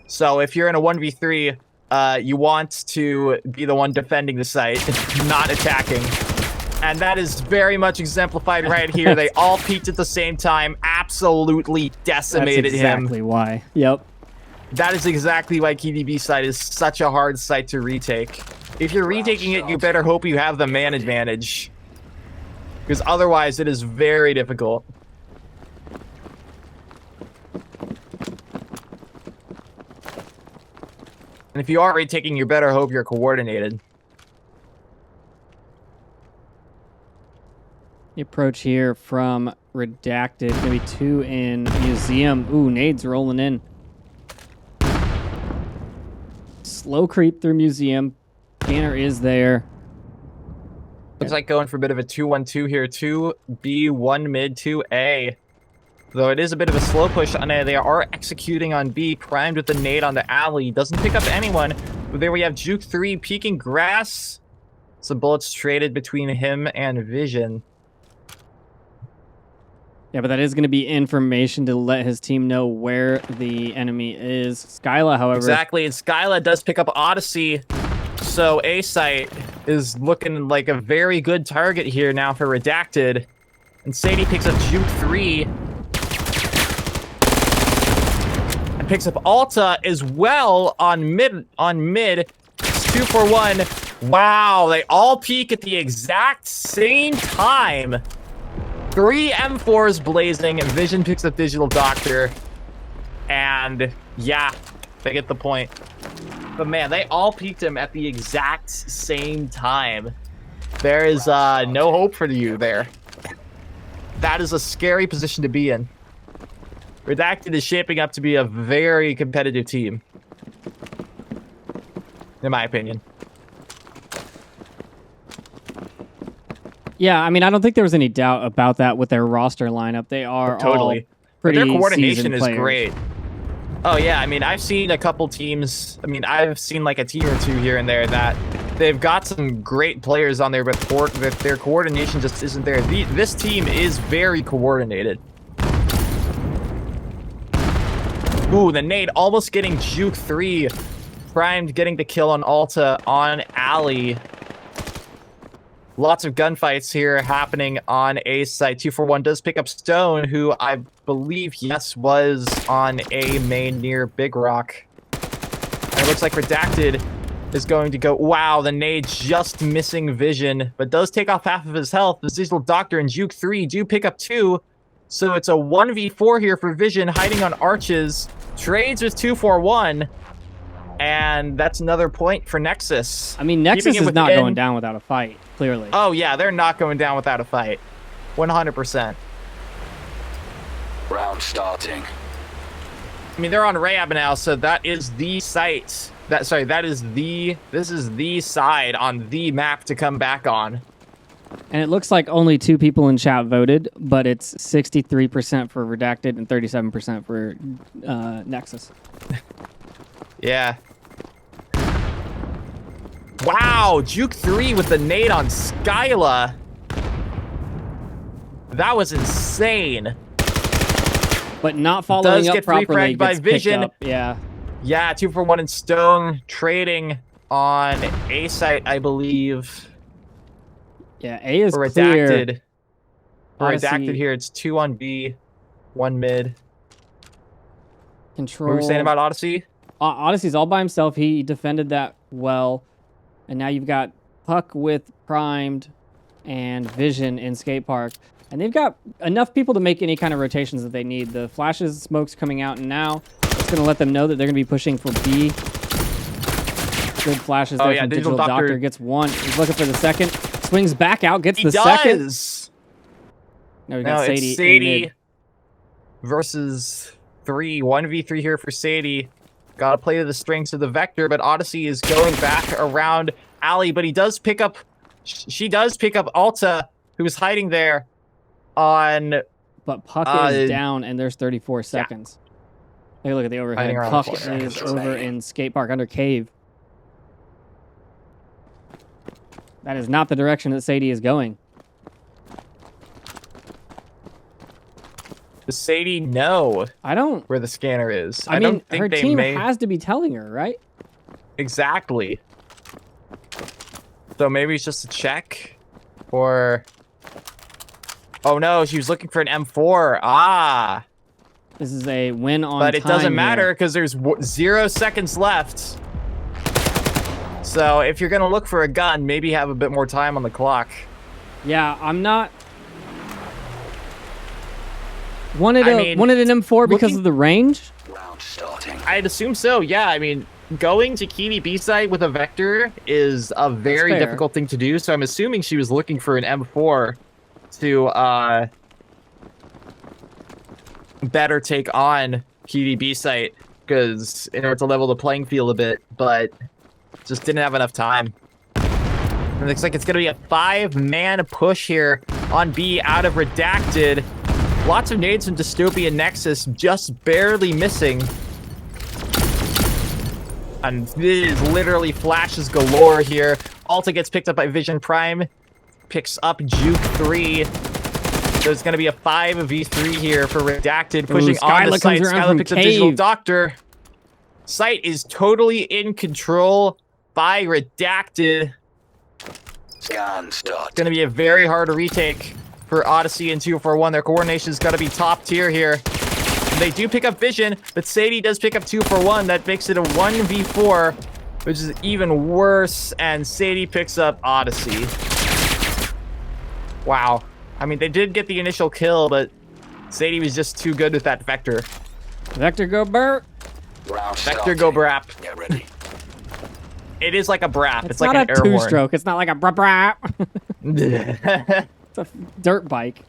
So if you're in a 1v3, you want to be the one defending the site, not attacking. And that is very much exemplified right here. They all peaked at the same time, absolutely decimated him. That's exactly why. Yep. That is exactly why KDB site is such a hard site to retake. If you're retaking it, you better hope you have the man advantage. Because otherwise, it is very difficult. And if you are retaking, you better hope you're coordinated. The approach here from Redacted. Maybe 2 in Museum. Ooh, nades rolling in. Slow creep through Museum. Banner is there. Looks like going for a bit of a 2-1-2 here. 2B, 1 mid, 2A. Though it is a bit of a slow push on A. They are executing on B, primed with the nade on the alley. Doesn't pick up anyone. But there we have Juke 3 peeking grass. Some bullets traded between him and Vision. Yeah, but that is going to be information to let his team know where the enemy is. Skyla, however... Exactly, and Skyla does pick up Odyssey. So A site is looking like a very good target here now for Redacted. And Sadie picks up Juke 3. And picks up Alta as well on mid. It's 2-4-1. Wow, they all peak at the exact same time. 3 M4s blazing, and Vision picks up Digital Doctor. And yeah, they get the point. But man, they all peaked him at the exact same time. There is no hope for you there. That is a scary position to be in. Redacted is shaping up to be a very competitive team. In my opinion. Yeah, I mean, I don't think there was any doubt about that with their roster lineup. They are totally. all pretty Their coordination is players. great. Oh yeah, I mean, I've seen a couple teams. I mean, I've seen like a team or two here and there that they've got some great players on there, but their coordination just isn't there. This team is very coordinated. Ooh, the nade almost getting Juke 3. Primed getting the kill on Alta on Alley. Lots of gunfights here happening on A site. 241 does pick up Stone, who I believe, yes, was on A main near Big Rock. And it looks like Redacted is going to go... Wow, the nade just missing Vision, but does take off half of his health. The Digital Doctor and Juke 3 do pick up 2. So it's a 1v4 here for Vision, hiding on arches. Trades with 241. And that's another point for Nexus. I mean, Nexus is not going down without a fight, clearly. Oh, yeah, they're not going down without a fight. 100%. Round starting. I mean, they're on Rayab now, so that is the site. This is the side on the map to come back on. And it looks like only 2 people in chat voted, but it's 63% for Redacted and 37% for Nexus. Yeah. Wow, Juke 3 with the nade on Skyla. That was insane. But not following Does up get properly. free-fragged by Gets picked Vision. up. Yeah. Yeah, 241 in Stone trading on A site, I believe. Yeah, A is For clear. Redacted. For Odyssey. Redacted here, it's 2 on B, 1 mid. Control. What were we saying about Odyssey? Odyssey's all by himself. He defended that well. And now you've got Puck with Primed and Vision in Skate Park. And they've got enough people to make any kind of rotations that they need. The flashes, smoke's coming out, and now it's going to let them know that they're going to be pushing for B. Good flashes there from Digital Doctor. Gets one. He's looking for the second. Swings back out, gets the second. Now we got Sadie. It's Sadie versus 3. 1v3 here for Sadie. Got to play to the strengths of the Vector, but Odyssey is going back around Alley, but he does pick up... She does pick up Alta, who is hiding there on... But Puck is down, and there's 34 seconds. Take a look at the overhead. Puck is over in Skate Park under Cave. That is not the direction that Sadie is going. Does Sadie know where the scanner is? I mean, her team has to be telling her, right? Exactly. So maybe it's just a check? Or... Oh no, she was looking for an M4. Ah! This is a win on time. But it doesn't matter because there's 0 seconds left. So if you're gonna look for a gun, maybe have a bit more time on the clock. Yeah, I'm not... Wanted an M4 because of the range? Round starting. I'd assume so, yeah. I mean, going to Keeney B site with a Vector is a very difficult thing to do, so I'm assuming she was looking for an M4 to better take on Keeney B site, because in order to level the playing field a bit, but just didn't have enough time. It looks like it's going to be a 5-man push here on B out of Redacted. Lots of nades from Dystopia Nexus, just barely missing. And this is literally flashes galore here. Alta gets picked up by Vision Prime. Picks up Juke 3. There's going to be a 5v3 here for Redacted, pushing on the site. Skyla picks up Digital Doctor. Site is totally in control by Redacted. Scan start. It's going to be a very hard retake for Odyssey and 241. Their coordination's got to be top tier here. And they do pick up Vision, but Sadie does pick up 241. That makes it a 1v4, which is even worse. And Sadie picks up Odyssey. Wow. I mean, they did get the initial kill, but Sadie was just too good with that Vector. Vector go Burt. Vector go Brap. Get ready. It is like a Brap. It's like not an a air horn. two-stroke. It's not like a brap. It's a dirt bike.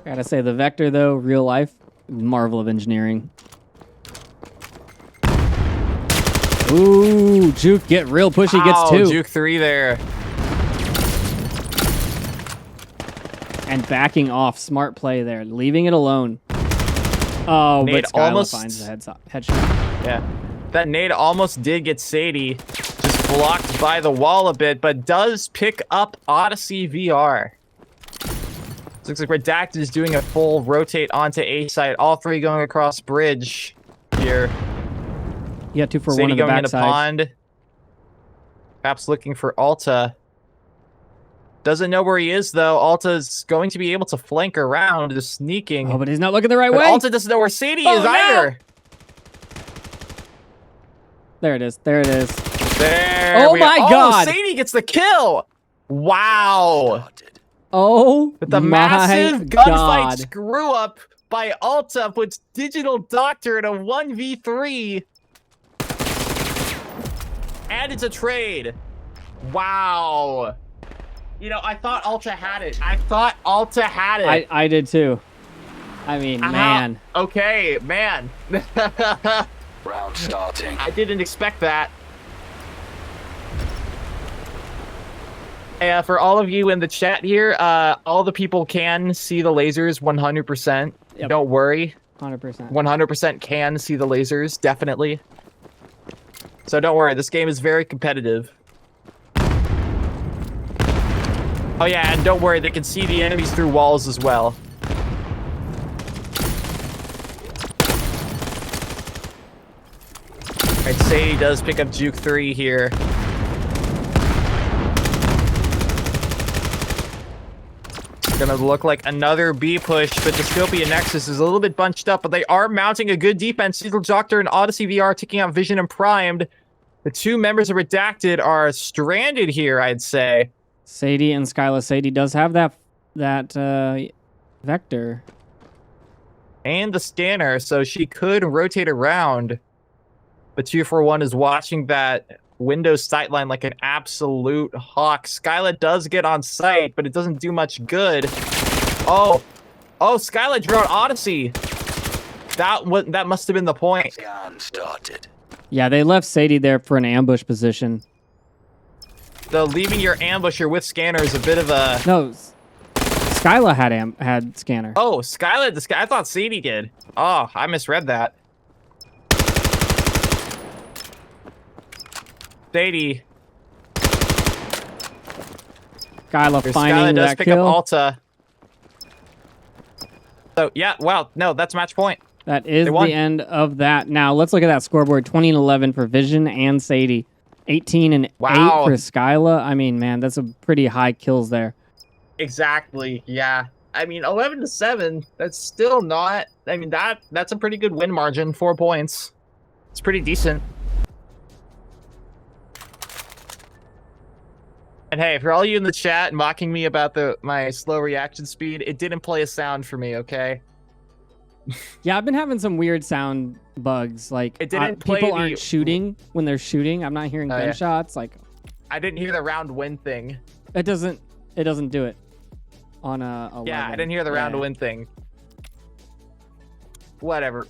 Gotta say, the Vector, though, real life, marvel of engineering. Ooh, Juke get real pushy, gets 2. Juke 3 there. And backing off, smart play there, leaving it alone. Oh, nade but Skyla almost finds the headshot. Yeah, that nade almost did get Sadie. Just blocked by the wall a bit, but does pick up Odyssey VR. Looks like Redacted is doing a full rotate onto A site. All 3 going across bridge here. Yeah, 2 for Sadie 1 on the going into backside. pond. Perhaps looking for Alta. Doesn't know where he is, though. Alta's going to be able to flank around, just sneaking. Oh, but he's not looking the right But way. Alta doesn't know where Sadie is either. There it is. There it is. There. Oh my God. Sadie gets the kill. Wow. Oh, But the massive gunfight screw up by Alta puts Digital Doctor in a 1v3. And it's a trade. Wow. You know, I thought Alta had it. I did too. I mean, man. Okay, man. Round starting. I didn't expect that. For all of you in the chat here, all the people can see the lasers 100%. Yep. Don't worry. 100%. 100% can see the lasers, definitely. So don't worry, this game is very competitive. Oh yeah, and don't worry, they can see the enemies through walls as well. Alright, Sadie does pick up Juke 3 here. It's gonna look like another B push, but Dystopia Nexus is a little bit bunched up, but they are mounting a good defense. Digital Doctor and Odyssey VR taking out Vision and Primed. The two members of Redacted are stranded here, I'd say. Sadie and Skyla. Sadie does have that vector. And the scanner, so she could rotate around. But 241 is watching that Windows sightline like an absolute hawk. Skyla does get on sight, but it doesn't do much good. Oh, Skyla drew out Odyssey. That must have been the point. Scan started. Yeah, they left Sadie there for an ambush position. So leaving your ambusher with scanner is a bit of a... No, Skyla had scanner. Oh, Skyla, I thought Sadie did. Oh, I misread that. Sadie. Skyla finding Skyla does that pick kill. up Alta. So, yeah, wow. No, that's match point. That is They the won. end of that. Now, let's look at that scoreboard. 20 and 11 for Vision and Sadie. 18 and 8 Wow. for Skyla. I mean, man, that's a pretty high kills there. Exactly, yeah. I mean, 11-7, that's still not... I mean, that's a pretty good win margin. 4 points. It's pretty decent. And hey, for all you in the chat mocking me about my slow reaction speed, it didn't play a sound for me, okay? Yeah, I've been having some weird sound bugs. Like, It didn't play people the- aren't shooting when they're shooting. I'm not hearing Oh, yeah. gunshots. Like, I didn't hear the round win thing. it doesn't do it on a 11. Yeah, I didn't hear the round Yeah. win thing. Whatever.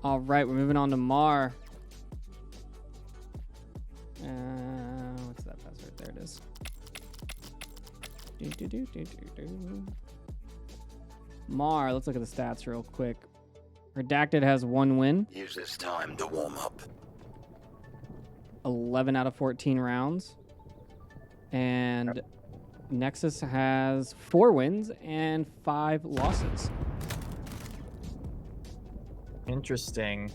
All right, we're moving on to Mar. What's that password? There it is. Mar, let's look at the stats real quick. Redacted has 1 win, Use this time to warm up. 11 out of 14 rounds. And Nexus has 4 wins and 5 losses. Interesting.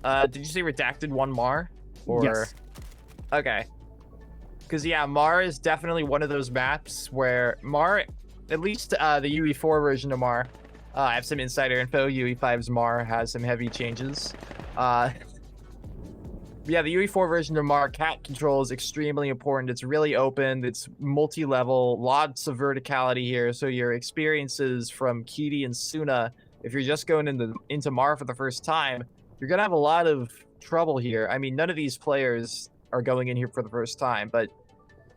Did you say Redacted won Mar? Or... Yes. Okay. Because, yeah, Mar is definitely one of those maps where Mar, at least the UE4 version of Mar, I have some insider info. UE5's Mar has some heavy changes. Yeah, the UE4 version of Mar, cat control is extremely important. It's really open. It's multi-level, lots of verticality here. So your experiences from Kitty and Suna, if you're just going into Mar for the first time, you're going to have a lot of trouble here. I mean, none of these players are going in here for the first time, but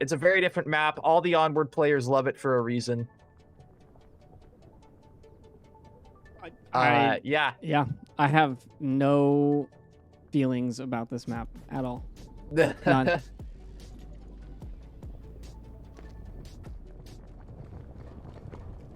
it's a very different map. All the onboard players love it for a reason. Yeah. Yeah, I have no feelings about this map at all. None.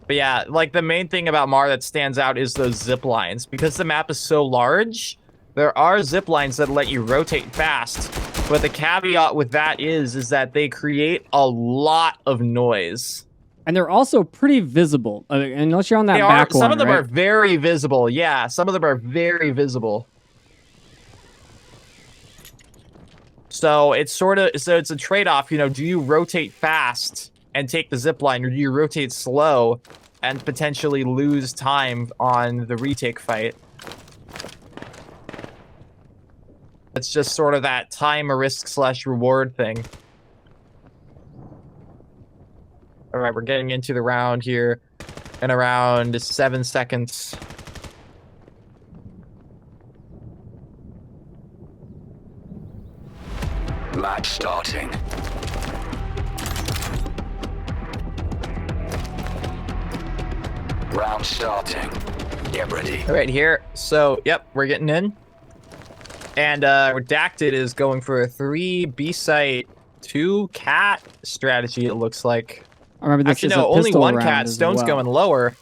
But yeah, like the main thing about Mar that stands out is those zip lines. Because the map is so large, there are zip lines that let you rotate fast. But the caveat with that is that they create a lot of noise. And they're also pretty visible, unless you're on that They are, back one, some of them right? are very visible. Yeah, some of them are very visible. So it's it's a trade-off, you know, do you rotate fast and take the zip line, or do you rotate slow and potentially lose time on the retake fight? It's just sort of that time a risk / reward thing. All right, we're getting into the round here in around 7 seconds. Match starting. Round starting. Get ready. All right, here. So, yep, we're getting in. And Redacted is going for a 3 B-site, 2 cat strategy, it looks like. I remember this Actually, is no, a only pistol 1 round cat. as Stone's well. going lower.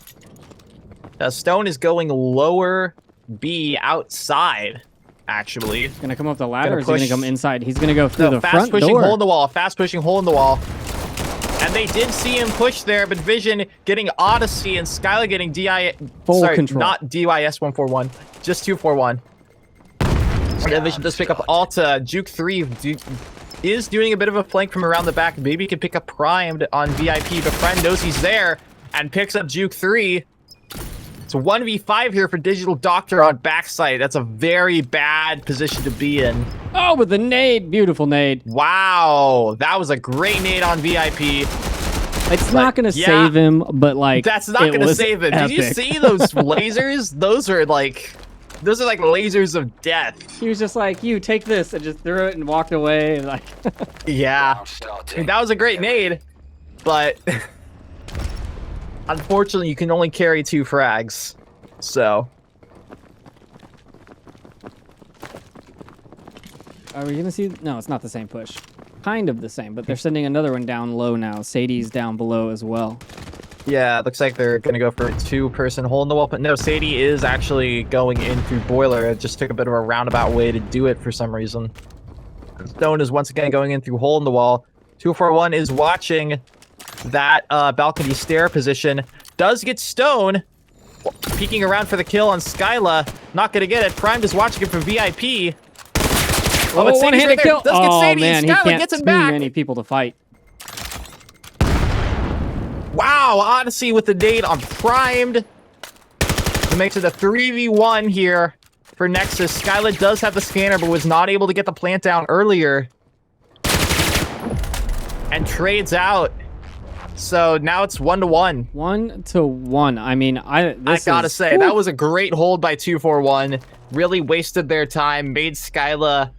Stone is going lower B outside, actually. He's gonna come up the ladder, or is he push- gonna come inside? He's gonna go through No, the fast front pushing door. hole in the wall. Fast pushing hole in the wall. And they did see him push there, but Vision getting Odyssey and Skyla getting Full control. not DYS 141, just 241. And Vision does pick up Alta. Juke 3 is doing a bit of a flank from around the back. Maybe he can pick up Primed on VIP, but Friend knows he's there and picks up Juke 3. It's a 1v5 here for Digital Doctor on backside. That's a very bad position to be in. Oh, with the nade. Beautiful nade. Wow. That was a great nade on VIP. It's not going to save him, but like... That's not going to save him. Epic. Did you see those lasers? Those are like lasers of death. He was just like, you, take this, and just threw it and walked away. And like, Yeah. Round starting. That was a great nade, but unfortunately, you can only carry 2 frags. So, are we going to see? No, it's not the same push. Kind of the same, but they're sending another one down low now. Sadie's down below as well. yeah, it looks like they're going to go for a 2-person hole in the wall. But no, Sadie is actually going in through Boiler. It just took a bit of a roundabout way to do it for some reason. Stone is once again going in through hole in the wall. 241 is watching that balcony stair position. Does get Stone. Peeking around for the kill on Skyla. Not going to get it. Primed is watching it from VIP. Oh, but Sadie's one-handed right there. kill. Does get Oh, Sadie. man, he Skyla can't gets him too back. many people to fight. Wow, Odyssey with the nade on Primed. It makes it a 3v1 here for Nexus. Skyla does have the scanner, but was not able to get the plant down earlier. And trades out. So now it's 1-1. 1-1. I mean, I gotta say, that was a great hold by 241. Really wasted their time, made Skyla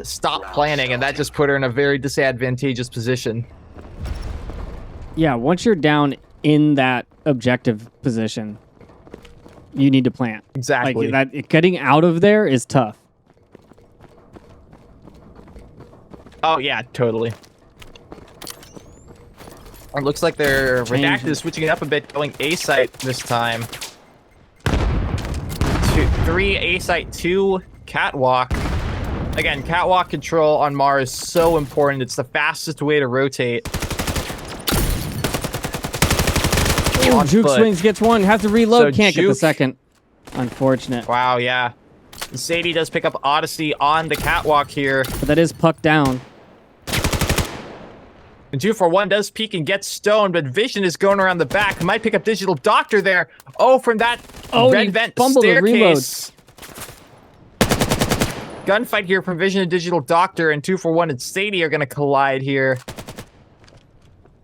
stop planning, and that just put her in a very disadvantageous position. Yeah, once you're down in that objective position, you need to plant. Exactly. Like that, getting out of there is tough. Oh, yeah, totally. It looks like they're redacted, switching it up a bit, going A site this time. 3 A site, 2 catwalk. Again, catwalk control on Mars is so important. It's the fastest way to rotate. Oh, Juke foot. swings, gets one, has to reload, So can't get the Juke- second. Unfortunate. Wow, yeah. Sadie does pick up Odyssey on the catwalk here. But that is puck down. And 241 does peek and get Stone, but Vision is going around the back. Might pick up Digital Doctor there. Oh, from that red he vent fumbled the staircase. Gunfight here from Vision and Digital Doctor, and 241 and Sadie are going to collide here.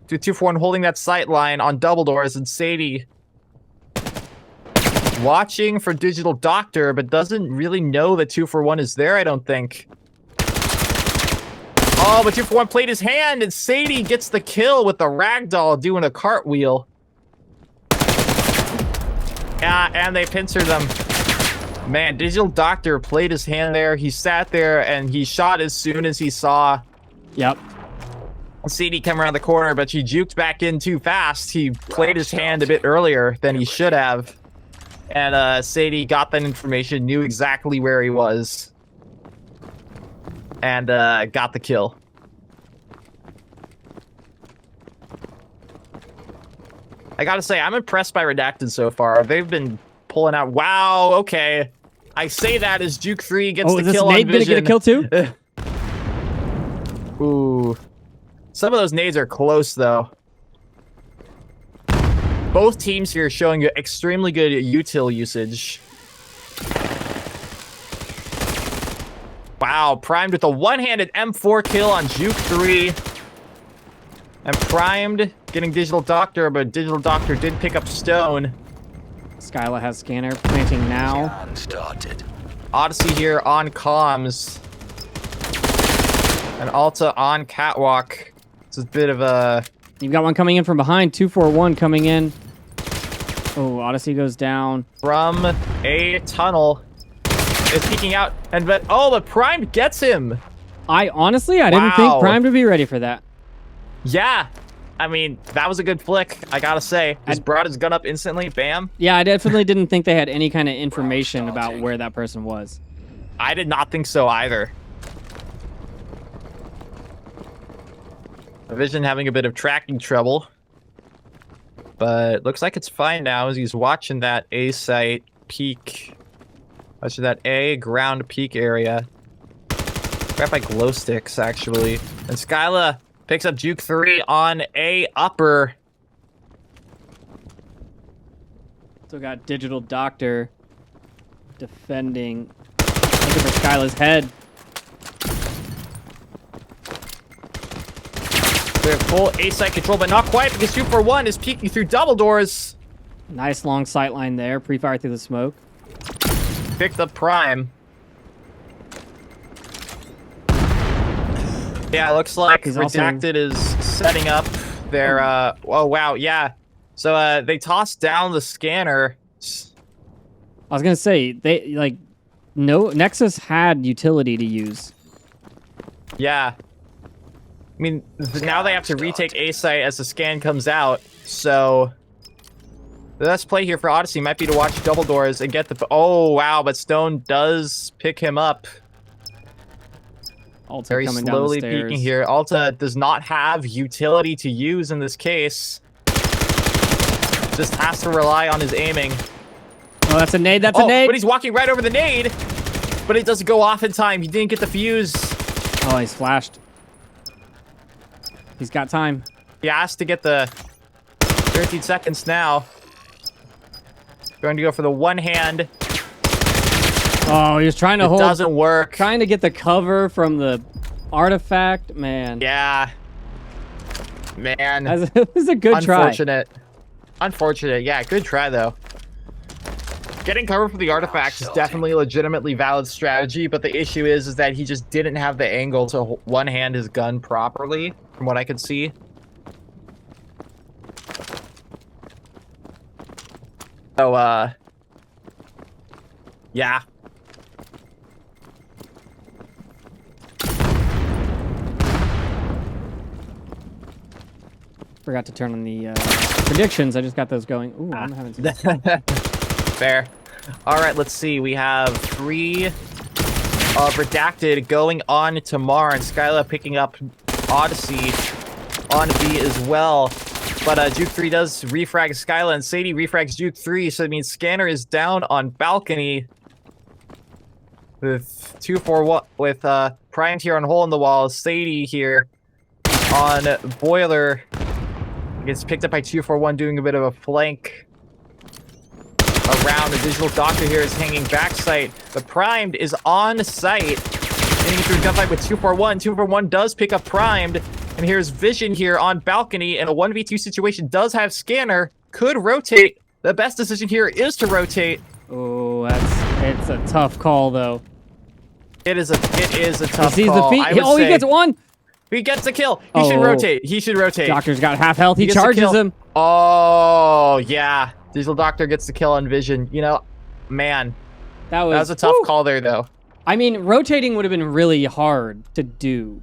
241 holding that sight line on double doors, and Sadie watching for Digital Doctor, but doesn't really know that 241 is there, I don't think. Oh, but 241 played his hand, and Sadie gets the kill with the ragdoll doing a cartwheel. Yeah, and they pincer them. Man, Digital Doctor played his hand there. He sat there, and he shot as soon as he saw Yep. Sadie come around the corner, but she juked back in too fast. He played his hand a bit earlier than he should have. And Sadie got that information, knew exactly where he was. And got the kill. I gotta say, I'm impressed by Redacted so far. They've been pulling out. Wow, okay. I say that as Juke 3 gets Oh, the is this kill on nade gonna Vision. get a kill too? Ooh. Some of those nades are close, though. Both teams here showing extremely good util usage. Wow, Primed with a one-handed M4 kill on Juke 3. And Primed getting Digital Doctor, but Digital Doctor did pick up Stone. Skyla has scanner planting now. Round started. Odyssey here on comms. And Alta on catwalk. It's a bit of a... You've got one coming in from behind. 241 coming in. Oh, Odyssey goes down. From a tunnel. Is peeking out. But Primed gets him. I didn't think Wow. Prime would be ready for that. Yeah. I mean, that was a good flick, I gotta say. Just brought his gun up instantly. Bam. Yeah, I definitely didn't think they had any kind of information about where that person was. I did not think so either. Vision having a bit of tracking trouble. But looks like it's fine now as he's watching that A site peak. Watching that A ground peak area. Grabbed by glow sticks, actually. And Skyla picks up Juke 3 on A upper. So got Digital Doctor defending, looking for Skyla's head. We have full A-site control, but not quite because 241 is peeking through double doors. Nice long sight line there. Pre-fire through the smoke. Picked up Prime. Yeah, it looks like He's also- Redacted is setting up their, oh wow, yeah. So, they tossed down the scanner. I was gonna say, they, like, no, Nexus had utility to use. Yeah. I mean, now they have to retake A-site as the scan comes out, so... The best play here for Odyssey might be to watch double doors and get the... Oh, wow, but Stone does pick him up. Alta Very coming down the slowly stairs. peeking here. Alta does not have utility to use in this case. Just has to rely on his aiming. Oh, that's a nade. That's a nade. But he's walking right over the nade. But it doesn't go off in time. He didn't get the fuse. Oh, he's flashed. He's got time. He has to get the 13 seconds now. Going to go for the one hand. Oh, he was trying to It hold. doesn't work. Trying to get the cover from the artifact. Man. Yeah. Man. It was a good try. Unfortunate. Unfortunate. Yeah, good try, though. Getting cover for the artifact is definitely a legitimately valid strategy, but the issue is that he just didn't have the angle to one-hand his gun properly, from what I could see. So, yeah. Forgot to turn on the predictions. I just got those going. Ooh, I'm having some. Fair. All right, let's see. We have 3 of Redacted going on to Mar, and Skyla picking up Odyssey on B as well. But Juke 3 does refrag Skyla, and Sadie refrags Juke 3, so it means Scanner is down on balcony with 241 with Prime here on hole in the wall. Sadie here on boiler gets picked up by 241, doing a bit of a flank around. The Digital Doctor here is hanging backside. The Primed is on site, getting through a gunfight with 241. 241 does pick up Primed, and here's Vision here on balcony in a 1v2 situation. Does have Scanner, could rotate. The best decision here is to rotate. Oh, it's a tough call though. It is a tough He sees call. the I feet. would Oh, he say. gets one. He gets a kill. He should rotate. He should rotate. Doctor's got half health. He gets the charges kill. him. Oh, yeah. Digital Doctor gets the kill on Vision. You know, man. That That was a tough call there, though. I mean, rotating would have been really hard to do.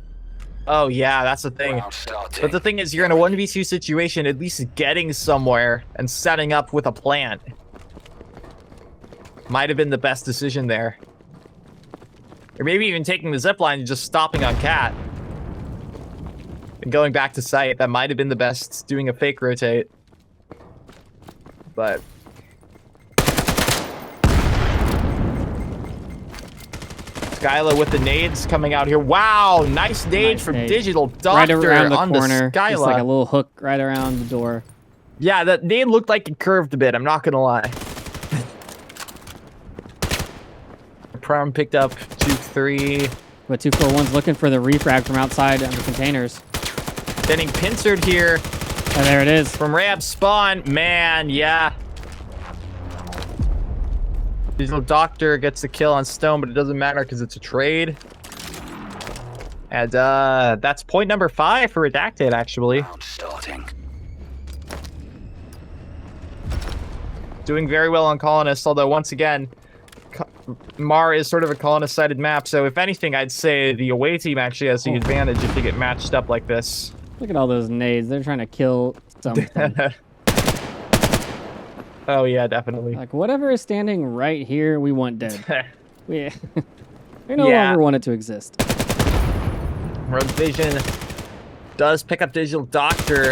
Oh, yeah, that's the thing. Round starting. But the thing is, you're in a 1v2 situation, at least getting somewhere and setting up with a plan might have been the best decision there. Or maybe even taking the zipline and just stopping on Cat. And going back to site, that might have been the best, doing a fake rotate. But... Skyla with the nades coming out here. Wow, nice nade Nice from nade. Digital Right Doctor around the on corner. the Skyla. Just like a little hook right around the door. Yeah, that nade looked like it curved a bit, I'm not gonna lie. Prom picked up Juke 3. But 241's looking for the refrag from outside of the containers. Getting pincered here And there it is. from Rab Spawn. Man, yeah. Digital Doctor gets the kill on Stone, but it doesn't matter because it's a trade. And that's point number 5 for Redacted, actually. Round starting. Doing very well on Colonists, although once again, Mar is sort of a colonist-sided map, so if anything, I'd say the away team actually has the advantage if they get matched up like this. Look at all those nades. They're trying to kill something. Oh yeah, definitely. Like, whatever is standing right here, we want dead. we no Yeah. longer want it to exist. Rogue Vision does pick up Digital Doctor.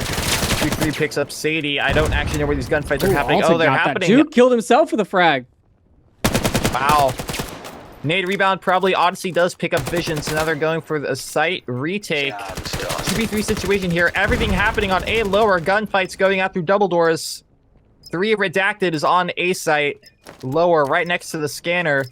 Juke 3 picks up Sadie. I don't actually know where these gunfights are happening. Also Oh, they're got that. happening. Juke killed himself with a frag. Wow. Nade rebound, probably Odyssey does pick up Vision, so now they're going for a site retake. Round starting. 2v3 situation here. Everything happening on A lower. Gunfights going out through double doors. 3 Redacted is on A site, lower, right next to the scanner.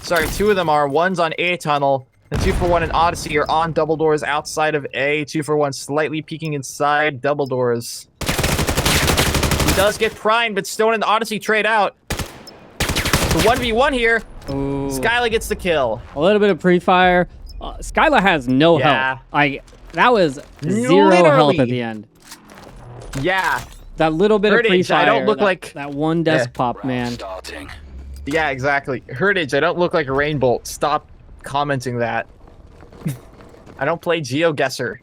Sorry, 2 of them are. One's on A tunnel. The 2-for-1 and Odyssey are on double doors outside of A. 2-for-1 slightly peeking inside double doors. He does get primed, but Stone and Odyssey trade out. The 1v1 here. Ooh. Skyla gets the kill. A little bit of pre-fire. Skyla has no Yeah. health. That was 0 health at the end. Yeah. That little bit of Heritage, pre-fire. I don't look like... that one desk pop, Round man. starting. Yeah, exactly. Heritage, I don't look like a Rainbolt. Stop commenting that. I don't play GeoGuessr.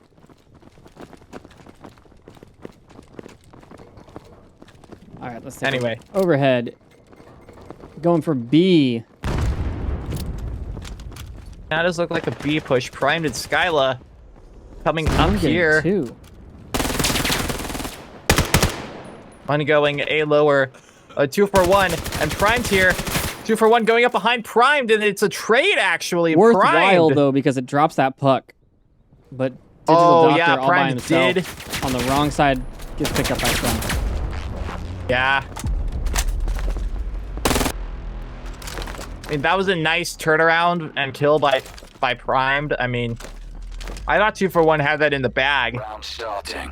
All right, let's take Anyway. overhead. Going for B. That does look like a B push. Primed and Skyla coming up I'm getting here. 2. One going A lower. 2-for-1 and primed here. 2-for-1 going up behind primed, and it's a trade actually. Worthwhile primed. though, because it drops that puck. But Digital Doctor all by primed himself did. on the wrong side gets picked up by Stone. Yeah. I mean, that was a nice turnaround and kill by primed. I mean, I thought 2-for-1 had that in the bag. Round starting.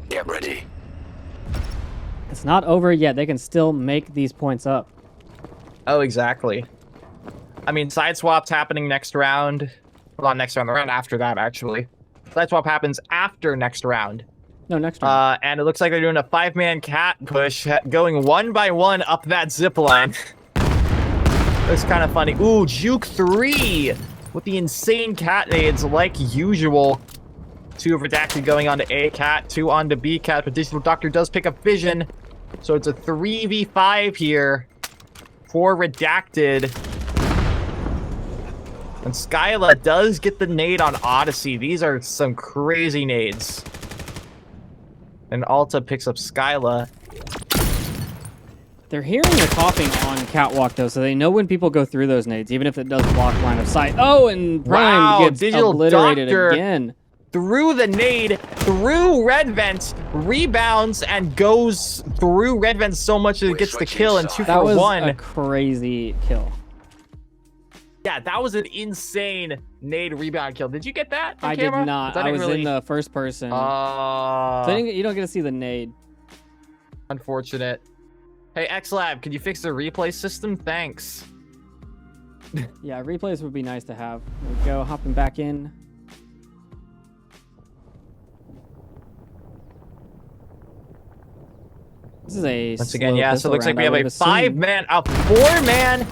Get ready. It's not over yet. They can still make these points up. Oh, exactly. I mean, side swap's happening next round. Well, not next round, the round after that, actually. Side swap happens after next round. No, next round. And it looks like they're doing a 5-man cat push, going 1 by 1 up that zip line. Looks kind of funny. Ooh, Juke 3 with the insane cat nades like usual. 2 of Redacted going on to A cat, 2 on to B cat, but Digital Doctor does pick up vision. So it's a 3v5 here for Redacted. And Skyla does get the nade on Odyssey. These are some crazy nades. And Alta picks up Skyla. They're hearing the coughing on Catwalk, though, so they know when people go through those nades, even if it does block line of sight. Oh, and Prime Wow, gets Digital obliterated Doctor again. Through the nade, through red vent, rebounds, and goes through red vent so much that it gets the kill in 2 That for was 1. a crazy kill. Yeah, that was an insane nade rebound kill. Did you get that on I camera? did not. I was in the first person. So you don't get to see the nade. Unfortunate. Hey, XLab, could you fix the replay system? Thanks. Yeah, replays would be nice to have. There we go, hopping back in. This is a Once again, slow yeah, so pistol it looks like round, we I have would a assume.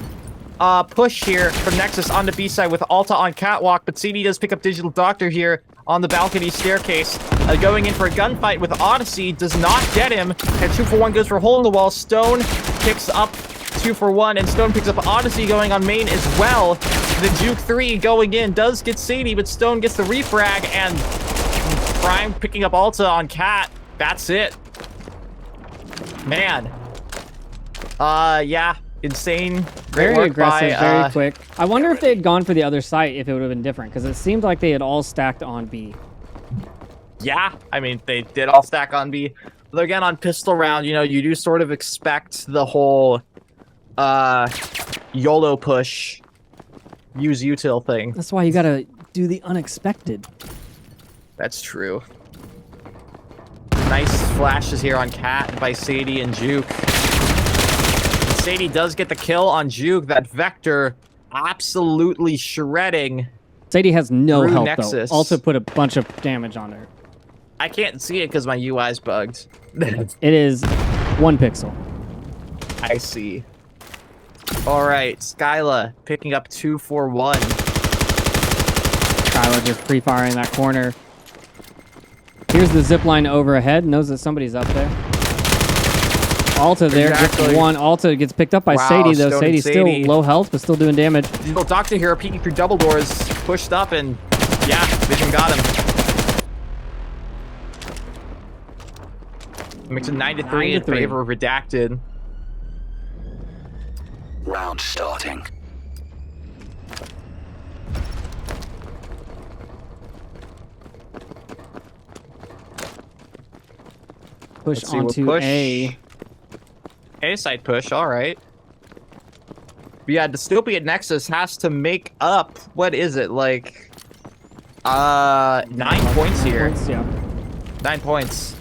4-man push here from Nexus on the B side with Alta on Catwalk, but CD does pick up Digital Doctor here on the balcony staircase. Going in for a gunfight with Odyssey, does not get him, and 2-for-1 goes for a hole in the wall. Stone picks up 2-for-1, and Stone picks up Odyssey going on main as well. The Juke 3 going in does get Sadie, but Stone gets the refrag, and Prime picking up Alta on Cat. That's it. Man. Yeah. Insane. Great Very work aggressive, by, very quick. I wonder if they had gone for the other site, if it would have been different, because it seemed like they had all stacked on B. Yeah, I mean, they did all stack on B. But again, on pistol round, you know, you do sort of expect the whole YOLO push, use util thing. That's why you gotta do the unexpected. That's true. Nice flashes here on Cat by Sadie and Juke. Sadie does get the kill on Juke. That Vector absolutely shredding. Sadie has no Through health, Nexus. though. Also put a bunch of damage on her. I can't see it because my UI's bugged. It is 1 pixel. I see. All right, Skyla picking up 2-for-1. Skylar just pre-firing that corner. Here's the zipline overhead. Knows that somebody's up there. Alta there, Exactly. just 1. Alta gets picked up by Wow, Sadie, though. Stone and Sadie's Sadie. still low health, but still doing damage. Digital Doctor here peeking through double doors, pushed up, and yeah, Vision got him. Makes it 9-3 in 9-3. favor of Redacted. Round starting. Push Let's see what onto push. A. A side push, all right. But yeah, Dystopia Nexus has to make up, what is it, like, 9 points here. Yeah. 9 points.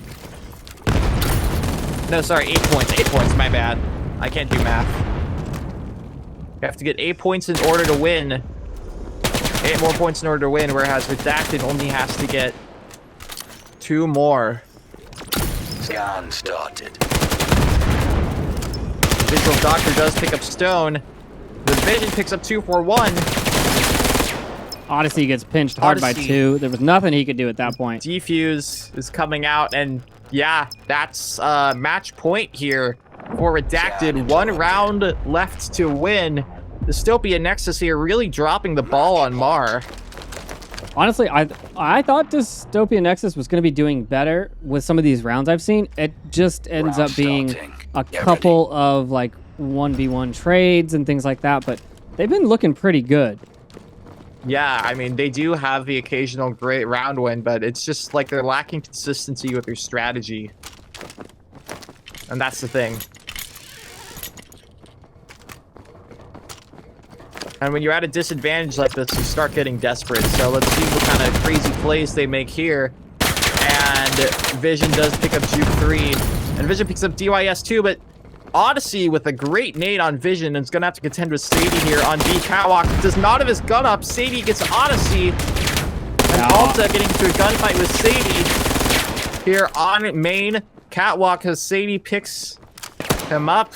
No, sorry, 8 points. 8 points, my bad. I can't do math. You have to get 8 points in order to win. 8 more points in order to win, whereas Redacted only has to get 2 more. Scan started. Visual Doctor does pick up Stone. The Vision picks up 241. Odyssey gets pinched hard by Odyssey. 2. There was nothing he could do at that point. Defuse is coming out, and yeah, that's match point here for Redacted. 1 round left to win. Dystopia Nexus here really dropping the ball on Mar. Honestly, I thought Dystopia Nexus was going to be doing better with some of these rounds I've seen. It just ends Round up being starting. a Get couple of like 1v1 trades and things like that, but they've been looking pretty good. Yeah, I mean, they do have the occasional great round win, but it's just like they're lacking consistency with their strategy. And that's the thing. And when you're at a disadvantage like this, you start getting desperate. So let's see what kind of crazy plays they make here. And Vision does pick up Juke 3. And Vision picks up DYS 2, but Odyssey with a great nade on Vision and is going to have to contend with Sadie here on B. Catwalk. Does not have his gun up. Sadie gets Odyssey. And Alta getting into a gunfight with Sadie here on main. Catwalk as Sadie picks him up.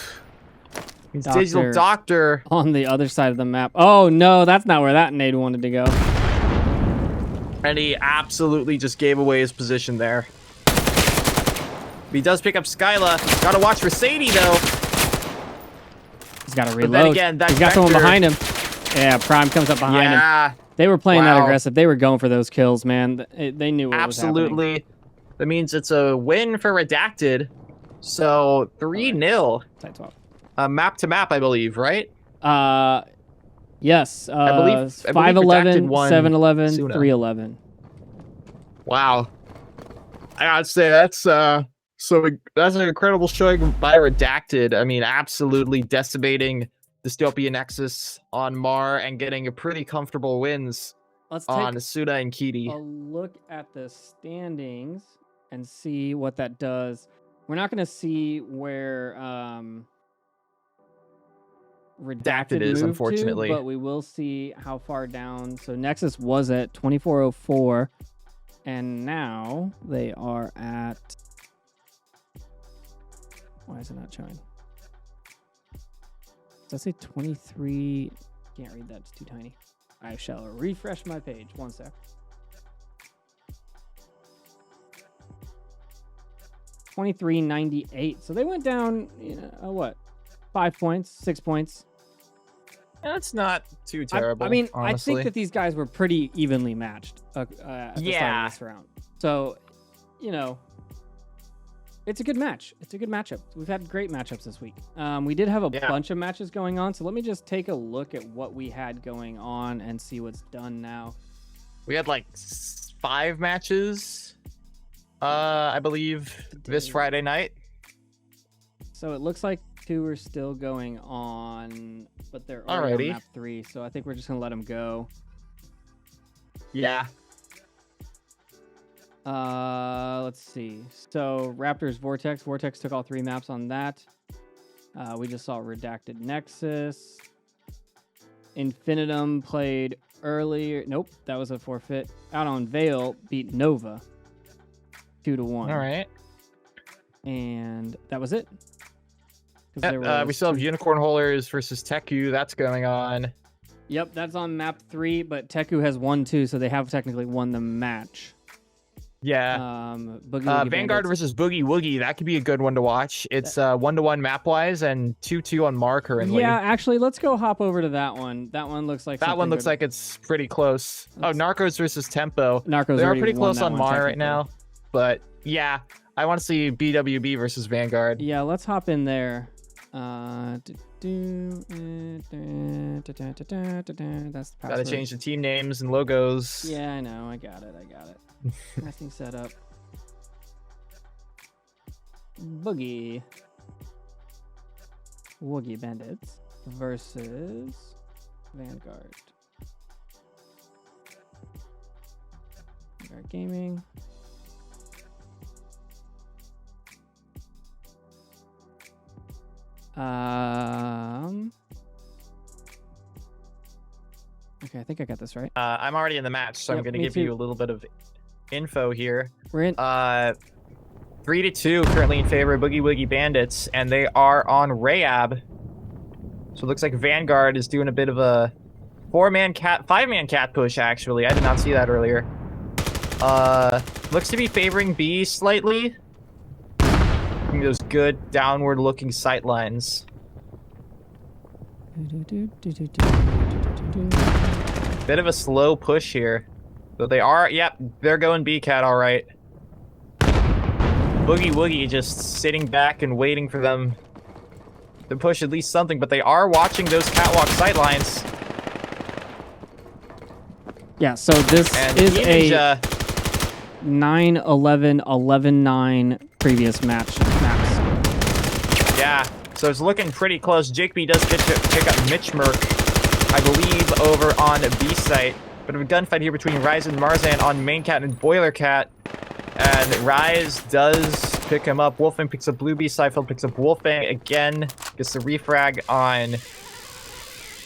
He's Digital Doctor. On the other side of the map. Oh, no, that's not where that nade wanted to go. And he absolutely just gave away his position there. He does pick up Skyla. Gotta watch for Sadie, though. He's got to But reload. then again, that He's got someone Vector- behind him. Yeah, Prime comes up behind him. Yeah, They were playing that Wow. aggressive. They were going for those kills, man. They knew what was happening. absolutely. That means it's a win for Redacted. So 3-0. Side swap. Map to map, I believe, right? Yes. I believe 5-11, Redacted won 7-11, Suna. 3-11. Wow. I gotta say that's that's an incredible showing by Redacted. I mean, absolutely decimating Dystopia Nexus on Mar and getting a pretty comfortable wins Let's take on Suda and a Kitty. look at the standings and see what that does. We're not going to see where Redacted is, moved unfortunately. to, but we will see how far down. So Nexus was at 2404, and now they are at... Why is it not showing? Does that say 23? Can't read that, it's too tiny. I shall refresh my page. One sec. 2398. So they went down, what? 5 points, 6 points. That's not too terrible. I mean, honestly. I think that these guys were pretty evenly matched at the start Yeah. of this round. So, it's a good match. It's a good matchup. We've had great matchups this week. We did have a bunch of matches going on, so let me just take a look at what we had going on and see what's done now. We had like 5 matches, I believe, this Friday night. So it looks like 2 are still going on, but they're already on map 3, so I think we're just going to let them go. Yeah. Let's see. So Raptors Vortex. Vortex took all 3 maps on that. We just saw Redacted Nexus. Infinitum played earlier. Nope, that was a forfeit. Out on Vail, beat Nova 2-1. All right. And that was it. We still have Unicorn Holers versus Teku. That's going on. Yep, that's on map 3, but Teku has won 2, so they have technically won the match. Yeah. Boogie Woogie Vanguard Bandits. versus Boogie Woogie. That could be a good one to watch. It's 1-1 map wise and 2-2 on Mar currently. Yeah, actually, let's go hop over to that one. That one looks like that one looks good. like it's pretty close. Narcos versus Tempo. Narcos They are already pretty won close that on one, Mar right technically. now. But yeah, I want to see BWB versus Vanguard. Yeah, let's hop in there. That's the password. Gotta change the team names and logos. Yeah, I know. I got it. Casting setup. Boogie. Woogie Bandits versus Vanguard. Vanguard Gaming. Okay, I think I got this right. I'm already in the match, so I'm Yep, going to me give too. you a little bit of info here. We're in. 3-2 currently in favor of Boogie Woogie Bandits, and they are on Rayab. So it looks like Vanguard is doing a bit of a 5-man cat push, actually. I did not see that earlier. Looks to be favoring B slightly. Getting those good downward-looking sight lines. Bit of a slow push here. But they are, yep, they're going B-cat all right. Boogie Woogie just sitting back and waiting for them to push at least something, but they are watching those catwalk sightlines. Yeah, so this And is a Ninja, 9-11, 11-9 previous match. yeah, so it's looking pretty close. Jake B does get to pick up Mitch Merck, I believe, over on B site. Bit of a gunfight here between Rise and Marzan on Main Cat and Boiler Cat. And Rise does pick him up. Wolfang picks up Blue B. Seifeld picks up Wolfang again. Gets the refrag on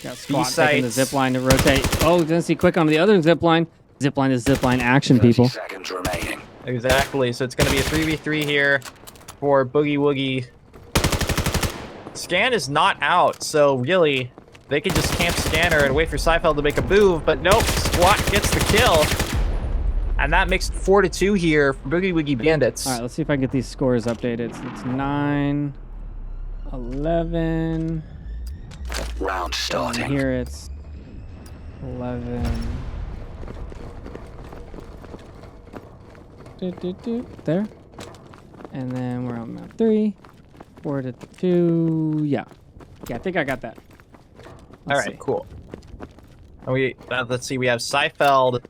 Got Squat B-site. taking the zipline to rotate. Oh, didn't see quick on the other zipline. Zipline is zipline action, 30 people. seconds remaining. Exactly. So it's going to be a 3v3 here for Boogie Woogie. Scan is not out, so really, they can just camp Scanner and wait for Seifeld to make a move, but nope, Squat gets the kill. And that makes it 4-2 here for Boogie Woogie Bandits. All right, let's see if I can get these scores updated. So it's 9, 11. Round And starting. here it's 11. There. And then we're on map 3. 4-2. Yeah. Yeah, I think I got that. All right, cool. And let's see, we have Seifeld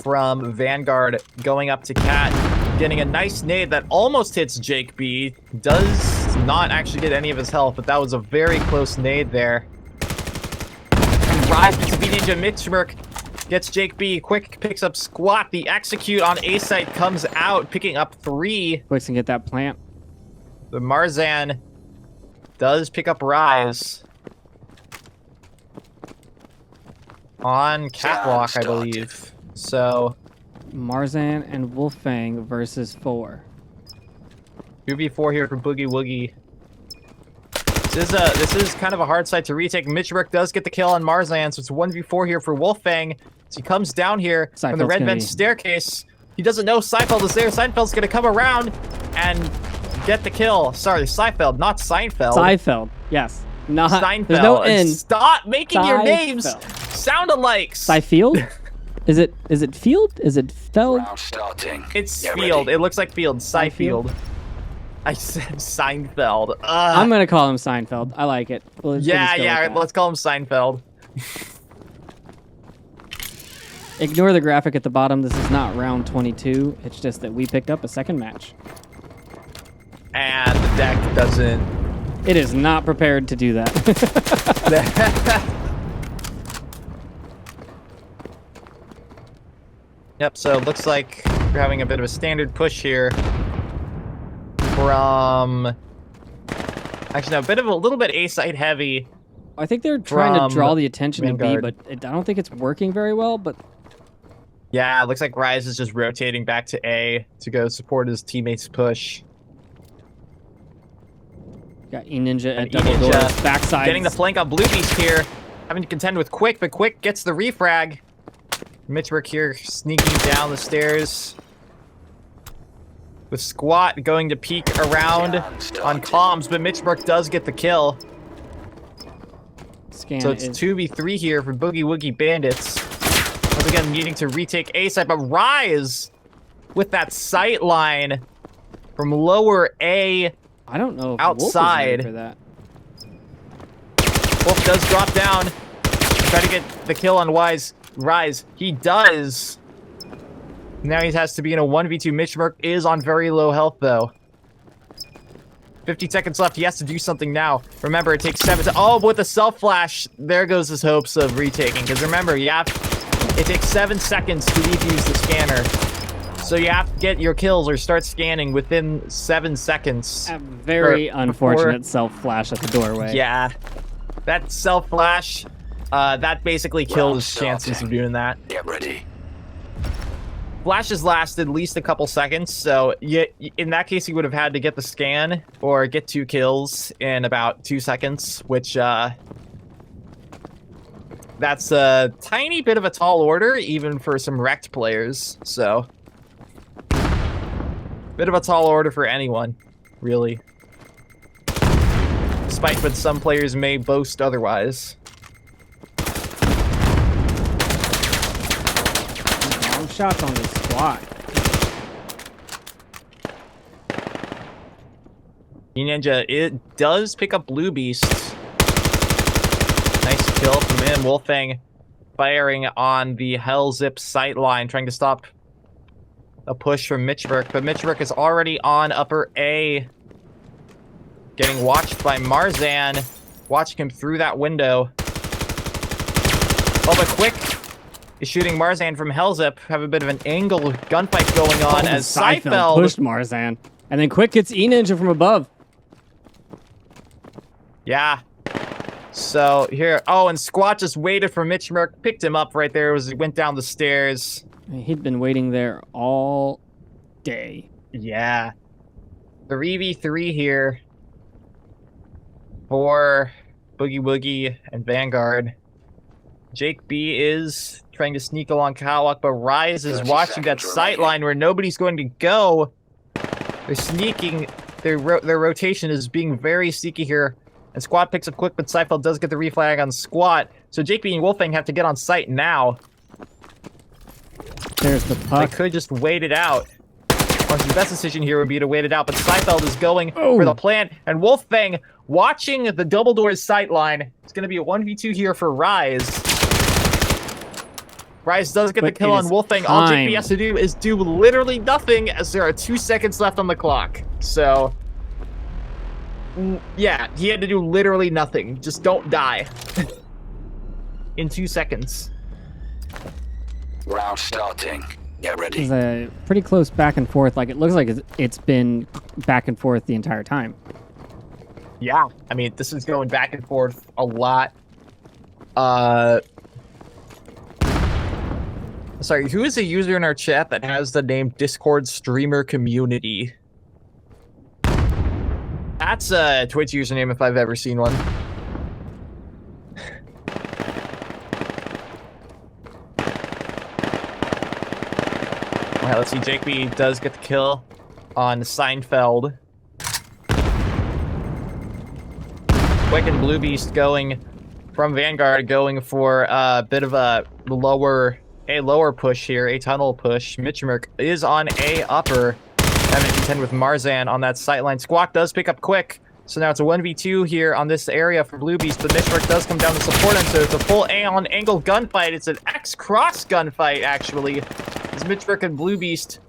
from Vanguard going up to Cat, getting a nice nade that almost hits Jake B. Does not actually get any of his health, but that was a very close nade there. And Rise gets a B Ninja. Mitchmerk gets Jake B. Quick picks up Squat. The execute on A site comes out, picking up 3. Quick and get that plant. The Marzan does pick up Rise on Catwalk, I believe. So Marzan and Wolfang versus 4. 2v4 here for Boogie Woogie. This is kind of a hard site to retake. Mitchberg does get the kill on Marzan, so it's 1v4 here for Wolfang. So he comes down here from the Seinfeld's red gonna vent be- staircase. He doesn't know Seinfeld is there. Seinfeld's gonna come around and get the kill. Sorry, Seifeld, not Seinfeld. Seifeld. Yes. Not. Seinfeld. There's no N. Stop making your names Seifeld. sound alike. Seifield? Is it Field? Is it Feld? Round starting. It's Get Field. ready. It looks like Field. Seinfeld? Seinfeld. I said Seinfeld. I'm gonna call him Seinfeld. I like it. We'll just Yeah, go with yeah. that. Let's call him Seinfeld. Ignore the graphic at the bottom. This is not round 22. It's just that we picked up a second match. And the deck doesn't. It is not prepared to do that. Yep. So it looks like we're having a bit of a standard push here from. Actually, no, a little bit A side heavy. I think they're trying to From draw the attention to B, Vanguard. but I don't think it's working very well. But Yeah, it looks like Rise is just rotating back to A to go support his teammates' push. got E-Ninja at And double E-Ninja doors, backside. Getting the flank on Blue Beast here. Having to contend with Quick, but Quick gets the refrag. Mitchberg here sneaking down the stairs. With Squat going to peek around on comms, but Mitchberg does get the kill. Scan So it's is 2v3 here for Boogie Woogie Bandits. Once again, needing to retake A site, but Rise with that sight line from lower A. I don't know if outside. Wolf is ready for that. Wolf does drop down. Try to get the kill on Rise. He does. Now he has to be in a 1v2. Mitchmerk is on very low health, though. 50 seconds left. He has to do something now. Remember, it takes 7 to... Oh, with the self-flash, there goes his hopes of retaking. Because remember, it takes 7 seconds to defuse the scanner. So you have to get your kills or start scanning within 7 seconds. A very unfortunate self-flash at the doorway. Yeah. That self-flash, that basically kills his chances of doing that. Get ready. Flashes last at least a couple seconds, so in that case, he would have had to get the scan or get 2 kills in about 2 seconds, which, that's a tiny bit of a tall order, even for some wrecked players, so. Bit of a tall order for anyone, really. Despite what some players may boast otherwise. Shots on this squad. Ninja, it does pick up Blue Beast. Nice kill from him. Wolfang firing on the Hellzip sight line, trying to stop a push from Mitchberg, but Mitchberg is already on upper A. Getting watched by Marzan. Watching him through that window. Oh, but Quick is shooting Marzan from Hellzip. Have a bit of an angle gunfight going on as Seifeld pushed Marzan. And then Quick gets E-Ninja from above. Yeah. So here, oh, and Squat just waited for Mitchmerk, picked him up right there as he went down the stairs. He'd been waiting there all day. Yeah. 3v3 here for Boogie Woogie and Vanguard. Jake B is trying to sneak along Catwalk, but Rise is watching that sight line where nobody's going to go. They're sneaking. Their rotation is being very sneaky here. And Squat picks up Quick, but Seifeld does get the reflag on Squat. So Jake B and Wolfang have to get on site now. There's the puck. They could just wait it out. The best decision here would be to wait it out, but Seifeld is going for the plant, and Wolfang watching the double doors sight line. It's going to be a 1v2 here for Rise. Rise does get the kill on Wolfang. All Jake B has to do is do literally nothing, as there are 2 seconds left on the clock. So, yeah, he had to do literally nothing. Just don't die. In 2 seconds. Round starting. Get ready. It's a pretty close back and forth. Like, it looks like it's been back and forth the entire time. Yeah, I mean, this is going back and forth a lot. Sorry, who is a user in our chat that has the name Discord Streamer Community? That's a Twitch username if I've ever seen one. Alright, let's see. Jake B does get the kill on Seinfeld. Quick and Blue Beast going from Vanguard, going for a bit of a lower push here, a tunnel push. Mitchmerk is on A upper. Having to contend with Marzan on that sightline. Squawk does pick up Quick. So now it's a 1v2 here on this area for Blue Beast, but Mitchmerk does come down to support him, so it's a full A on angle gunfight. It's an X-cross gunfight, actually. As Mitchmerk and Blue Beast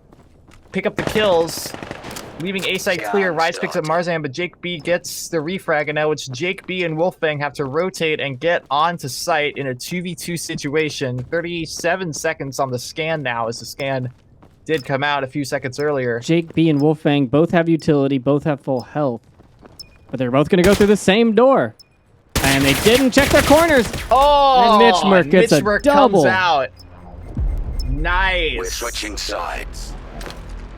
pick up the kills, leaving A side clear. Rise picks up Marzan, but Jake B gets the refrag, and now it's Jake B and Wolfang have to rotate and get onto site in a 2v2 situation. 37 seconds on the scan now, as the scan did come out a few seconds earlier. Jake B and Wolfang both have utility, both have full health. But they're both going to go through the same door. And they didn't check their corners. Oh! And Mitchmerk gets a double. Comes out. Nice. We're switching sides.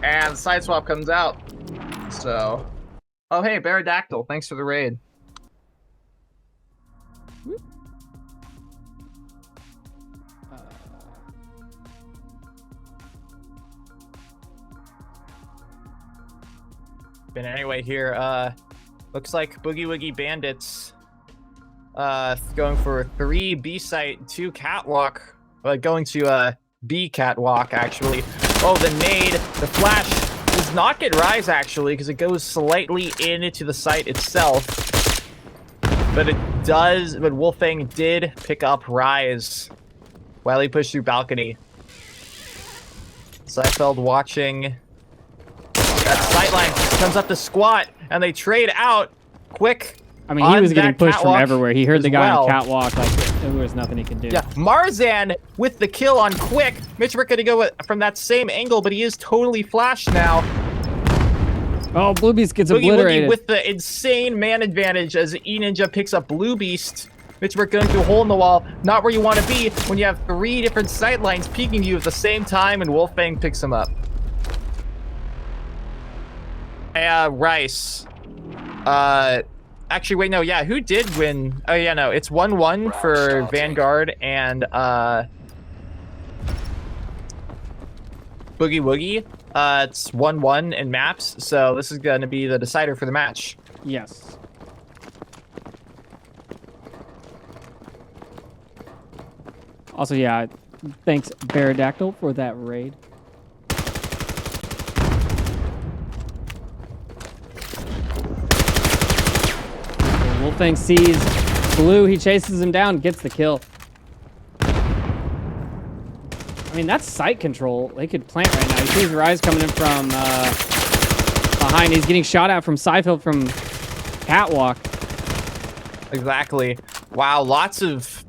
And side swap comes out. So. Oh, hey, Baradactyl. Thanks for the raid. But anyway, here, looks like Boogie Woogie Bandits going for 3 B site, 2 catwalk, going to B catwalk actually. Oh, the nade, the flash does not get Rise actually because it goes slightly into the site itself. But it does, but Wolfang did pick up Rise while he pushed through balcony. Seifeld watching that sightline. comes up to squat, and they trade out quick. I mean, he was getting that pushed from catwalk everywhere. He heard as the guy well. on catwalk, like, there was nothing he could do. Yeah, Marzan with the kill on Quick. Mitch Rick gonna go from that same angle, but he is totally flashed now. Oh, Blue Beast gets Boogie obliterated. Woogie with the insane man advantage as E-Ninja picks up Blue Beast. Mitch Rick going through a hole in the wall. Not where you want to be when you have 3 different sight lines peeking you at the same time, and Wolfang picks him up. Rice. Actually, wait, no, yeah, who did win? Oh, yeah, no, it's 1-1 for Vanguard and, Boogie Woogie. It's 1-1 in maps, so this is going to be the decider for the match. Yes. Also, yeah, thanks Baradactyl for that raid. Wolfang sees Blue, he chases him down, gets the kill. I mean, that's sight control. They could plant right now. You see his Rise coming in from behind. He's getting shot at from Seifeld from Catwalk. Exactly. Wow, lots of...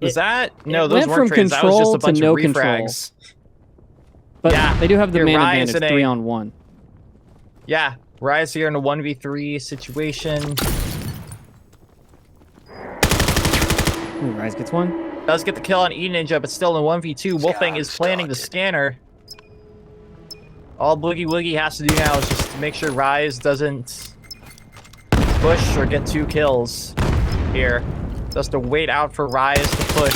Was that? No, it those went weren't from trades. That was just a control bunch to no of control. refrags. But Yeah, they do have the here, man Rise advantage, in a- 3-on-1. Yeah, Rise here in a 1v3 situation. Ooh, Rise gets one. Does get the kill on E-Ninja, but still in 1v2. Wolfang is planning the scanner. All Boogie Woogie has to do now is just make sure Rise doesn't push or get 2 kills here. Just to wait out for Rise to push.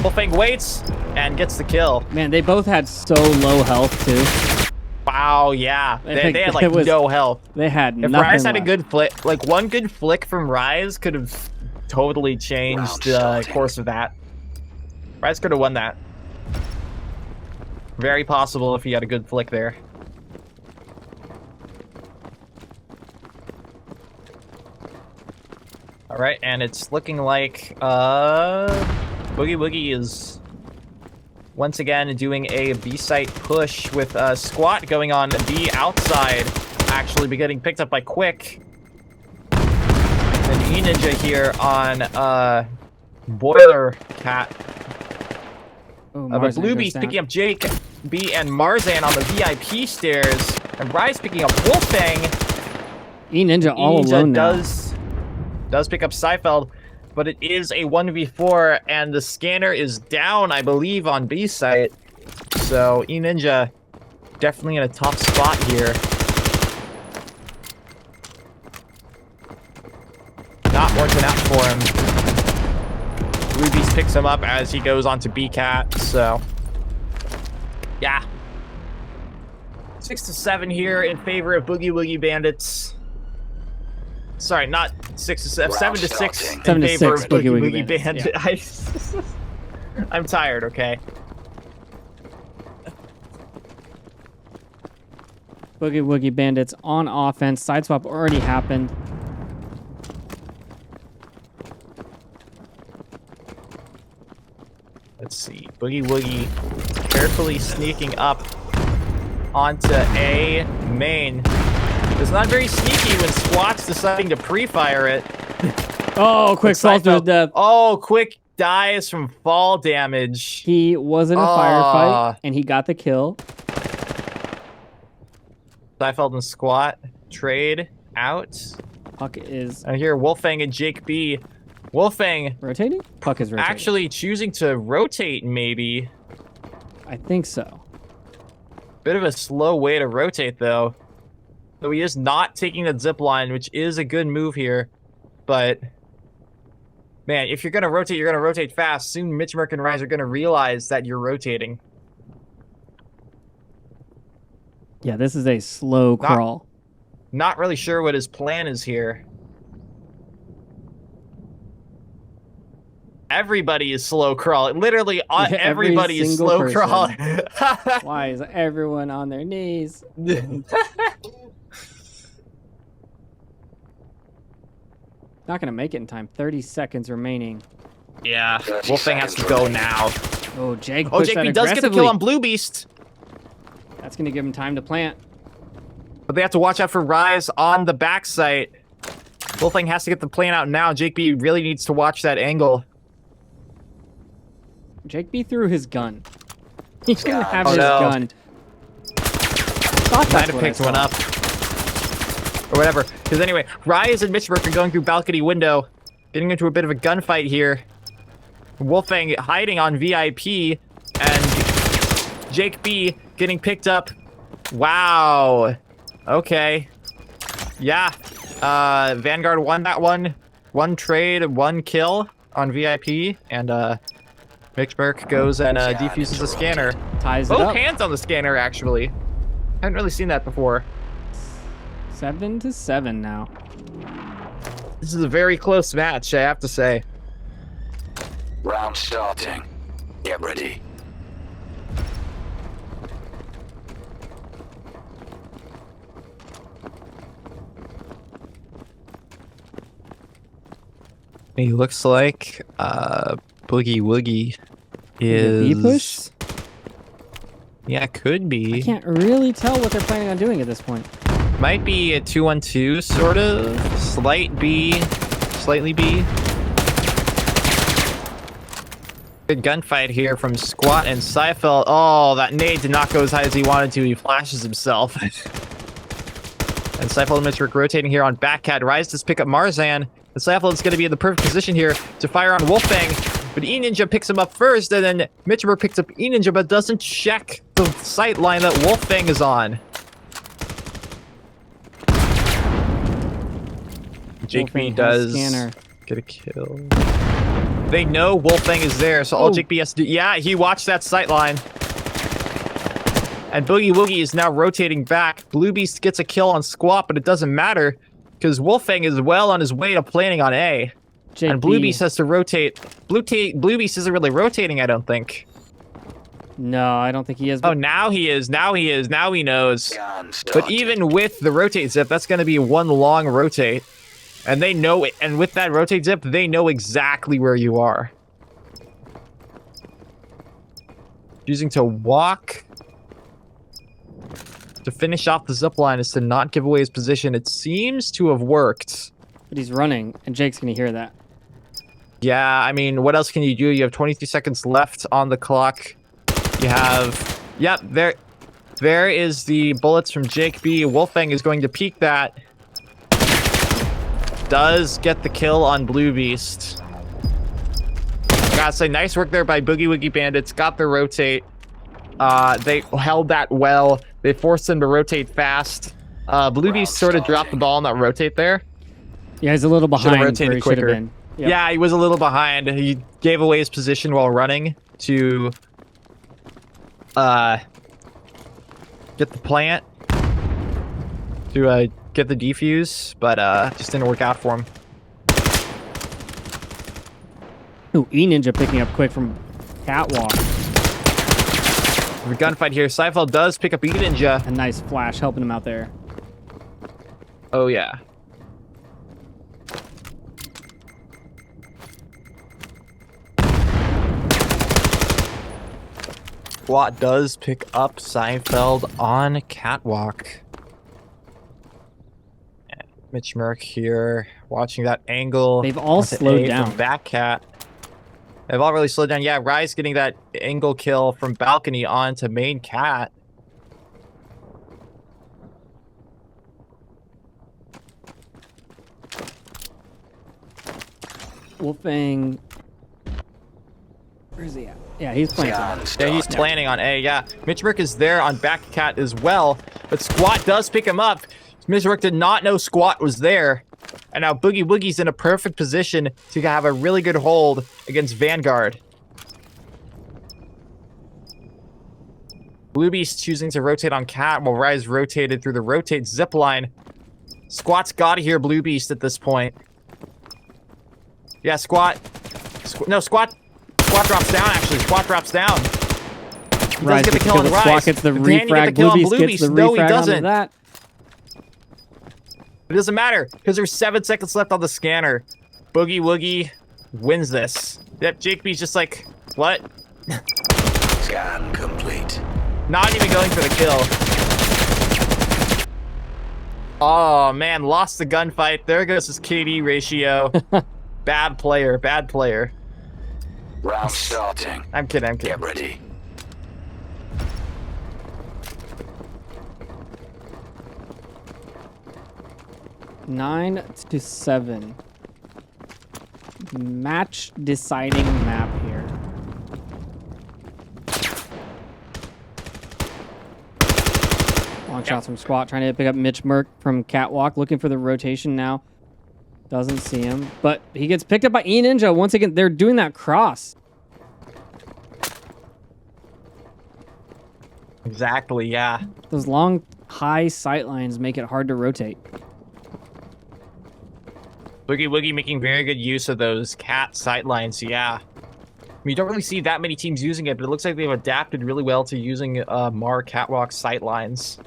Wolfang waits and gets the kill. Man, they both had so low health, too. Wow, yeah. They had It like was- no health. They had If nothing Rise had a left. good flick, like one good flick from Rise could have totally changed the starting. course of that. Rise could have won that. Very possible if he had a good flick there. All right, and it's looking like Boogie Woogie is once again doing a B site push with Squat going on B outside, actually be getting picked up by Quick. And E-Ninja here on Boiler Cat. Oh, But Marzan Blue goes Beast down. picking up Jake B and Marzan on the VIP stairs, and Rise picking up Wolfang. E-Ninja all E-Ninja alone now. does pick up Seifeld, but it is a 1v4, and the scanner is down, I believe, on B site. So E-Ninja definitely in a tough spot here. Not working out for him. Blue Beast picks him up as he goes on to B-Cat, so... Yeah. 6-7 here in favor of Boogie Woogie Bandits. Sorry, not 6-7, 7-6 starting. in 7 to favor 6 of Boogie Boogie Woogie Bandits, Bandits. I'm tired, okay? Boogie Woogie Bandits on offense. Sideswap already happened. Let's see. Boogie Woogie carefully sneaking up onto A main. It's not very sneaky when Squat's deciding to pre-fire it. Oh, Quick falls to his Seifeld- death. Oh, Quick dies from fall damage. He was in a firefight, and he got the kill. Seifeld and Squat trade out. Puck is And here, Wolfang and Jake B. Wolfang rotating? Puck is rotating. actually choosing to rotate, maybe. I think so. Bit of a slow way to rotate, though. So he is not taking the zip line, which is a good move here. But, man, if you're going to rotate, you're going to rotate fast. Soon Mitch Merck and Rise are going to realize that you're rotating. Yeah, this is a slow crawl. Not really sure what his plan is here. Everybody is slow crawl. Literally, Every everybody is single slow person. crawl. Why is everyone on their knees? Not gonna make it in time. 30 seconds remaining. Yeah, 30 Wolfang has to seconds go remaining. now. Oh, Jake Oh, pushed Jake that B does get the aggressively. kill on Blue Beast. That's gonna give him time to plant. But they have to watch out for Rise on the back site. Wolfang has to get the plan out now. Jake B really needs to watch that angle. Jake B threw his gun. He didn't have Oh, his no. gun. Thought Might that's have what I picked one saw. up. Or whatever. Because anyway, Rise and Mitchburg are going through balcony window. Getting into a bit of a gunfight here. Wolfang hiding on VIP. And Jake B getting picked up. Wow. Okay. Yeah. Vanguard won that one. One trade, one kill on VIP. And Mitchburg goes and defuses the scanner. Ties it Both up. hands on the scanner, actually. Haven't really seen that before. 7-7 now. This is a very close match, I have to say. Round starting. Get ready. He looks like Boogie Woogie is... B push? Yeah, could I be. can't really tell what they're planning on doing at this point. Might be a 2-1-2, sort of. Slight B, slightly B. Good gunfight here from Squat and Seifeld. Oh, that nade did not go as high as he wanted to. He flashes himself. And Seifeld and Mitchburg rotating here on Backcat. Rise to pick up Marzan. And Seifeld is going to be in the perfect position here to fire on Wolfang. But E-Ninja picks him up first, and then Mitchburg picks up E-Ninja, but doesn't check the sight line that Wolfang is on. Jake B Wolfang has does scanner. get a kill. They know Wolfang is there, so all Oh. Jake B has to do... Yeah, he watched that sight line. And Boogie Woogie is now rotating back. Blue Beast gets a kill on Squat, but it doesn't matter, because Wolfang is well on his way to planning on A. Jake And Blue B. Beast has to rotate. Blue Beast isn't really rotating, I don't think. No, I don't think he is. Oh, now he is. Now he is. Now he knows. Gun But starting. even with the rotate zip, that's going to be one long rotate. And they know it. And with that rotate zip, they know exactly where you are. Choosing to walk to finish off the zip line is to not give away his position. It seems to have worked. But he's running, and Jake's gonna hear that. Yeah, I mean, what else can you do? You have 23 seconds left on the clock. You have... Yep, there is the bullets from Jake B. Wolfang is going to peek that. Does get the kill on Blue Beast. Gotta say, nice work there by Boogie Woogie Bandits. Got the rotate. They held that well. They forced him to rotate fast. Blue Beast sort of dropped the ball on that rotate there. Yeah, he's a little Should've behind where rotated he should have quicker. been. Yep. Yeah, he was a little behind. He gave away his position while running to get the plant, to get the defuse, but just didn't work out for him. Ooh, E-Ninja picking up quick from Catwalk. The gunfight here. Seifeld does pick up E-Ninja. A nice flash helping him out there. Oh, yeah. Squat does pick up Seifeld on Catwalk. And Mitch Merck here, watching that angle. They've all onto slowed A down. From Backcat. They've all really slowed down. Yeah, Rise getting that angle kill from balcony onto main cat. Wolfang. Where is he at? Yeah, he's playing. Gun Yeah, starting. he's planning on A. Yeah, Mitch Merck is there on Backcat as well, but Squat does pick him up. Mitch Merck did not know Squat was there, and now Boogie Woogie's in a perfect position to have a really good hold against Vanguard. Blue Beast choosing to rotate on Cat while Rise rotated through the rotate zipline. Squat's got to hear Blue Beast at this point. Yeah, Squat drops down, actually. Squat drops down. He Rise does get the gets kill on the Rise. Squawk gets the But Dan, you get refrag. the kill on Blue Beast gets the No, he refrag onto doesn't. that. It doesn't matter, because there's 7 seconds left on the scanner. Boogie Woogie wins this. Yep, Jake B's just like, what? Scan complete. Not even going for the kill. Oh, man, lost the gunfight. There goes his KD ratio. Bad player, bad player. Round starting. I'm kidding, I'm kidding. Get ready. Nine to 7. Match deciding map here. Long shots from Squat, trying to pick up Mitch Merck from Catwalk, looking for the rotation now. Doesn't see him, but he gets picked up by E-Ninja. Once again, they're doing that cross. Exactly, yeah. Those long, high sight lines make it hard to rotate. Boogie Woogie making very good use of those cat sightlines, yeah. I mean, you don't really see that many teams using it, but it looks like they've adapted really well to using Mar Catwalk sightlines.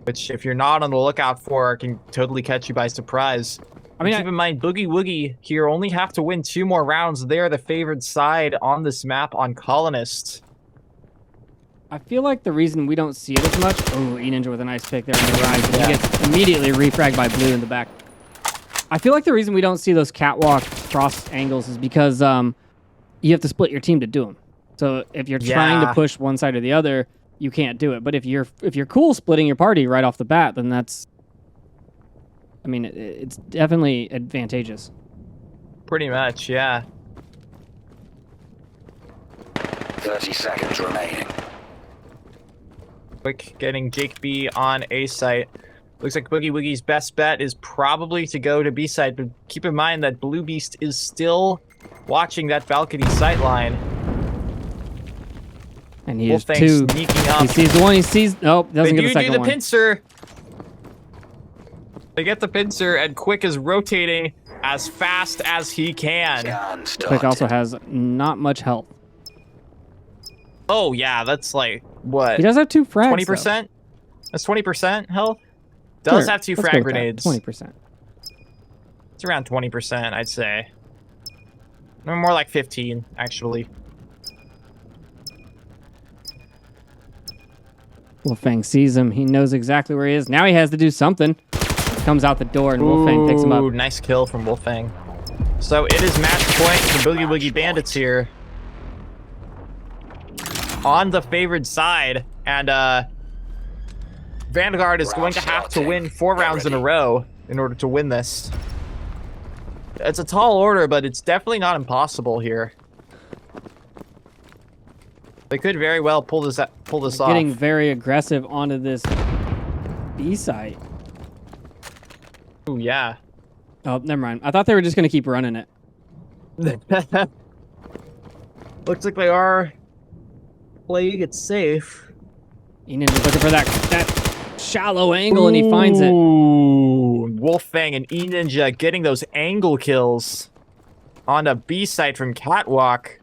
Which, if you're not on the lookout for, can totally catch you by surprise. I mean, keep in mind, Boogie Woogie here only have to win 2 more rounds. They're the favored side on this map on Colonist. I feel like the reason we don't see it as much... Oh, E-Ninja with a nice pick there on the rise. He gets immediately refragged by Blue in the back. I feel like the reason we don't see those catwalk cross angles is because you have to split your team to do them. So if you're trying to push one side or the other, you can't do it. But if you're cool splitting your party right off the bat, then that's... I mean, it's definitely advantageous. Pretty much, yeah. 30 seconds remaining. Quick getting Jake B on A site. Looks like Boogie Woogie's best bet is probably to go to B site, but keep in mind that Blue Beast is still watching that balcony sight line. And he is two. Sneaking up. He sees the one. He sees. Nope, doesn't get the second one. They do the pincer. They get the pincer, and Quick is rotating as fast as he can. Quick also has not much health. Oh yeah, that's like what? He does have 2 frags. 20%. That's 20% health. Does have 2 frag grenades. 20%. It's around 20%, I'd say. Or more like 15, actually. Wolfang sees him. He knows exactly where he is. Now he has to do something. Comes out the door, and Wolfang picks him up. Nice kill from Wolfang. So it is match point for Boogie Woogie Bandits here. On the favored side, and Vanguard is going to have to win 4 rounds in a row in order to win this. It's a tall order, but it's definitely not impossible here. They could very well pull this off. Getting very aggressive onto this B site. Ooh, yeah. Oh, never mind. I thought they were just going to keep running it. Looks like they are playing it safe. E-Ninja's looking for that shallow angle, and he finds it. Ooh, Wolfang and E-Ninja getting those angle kills on a B site from Catwalk.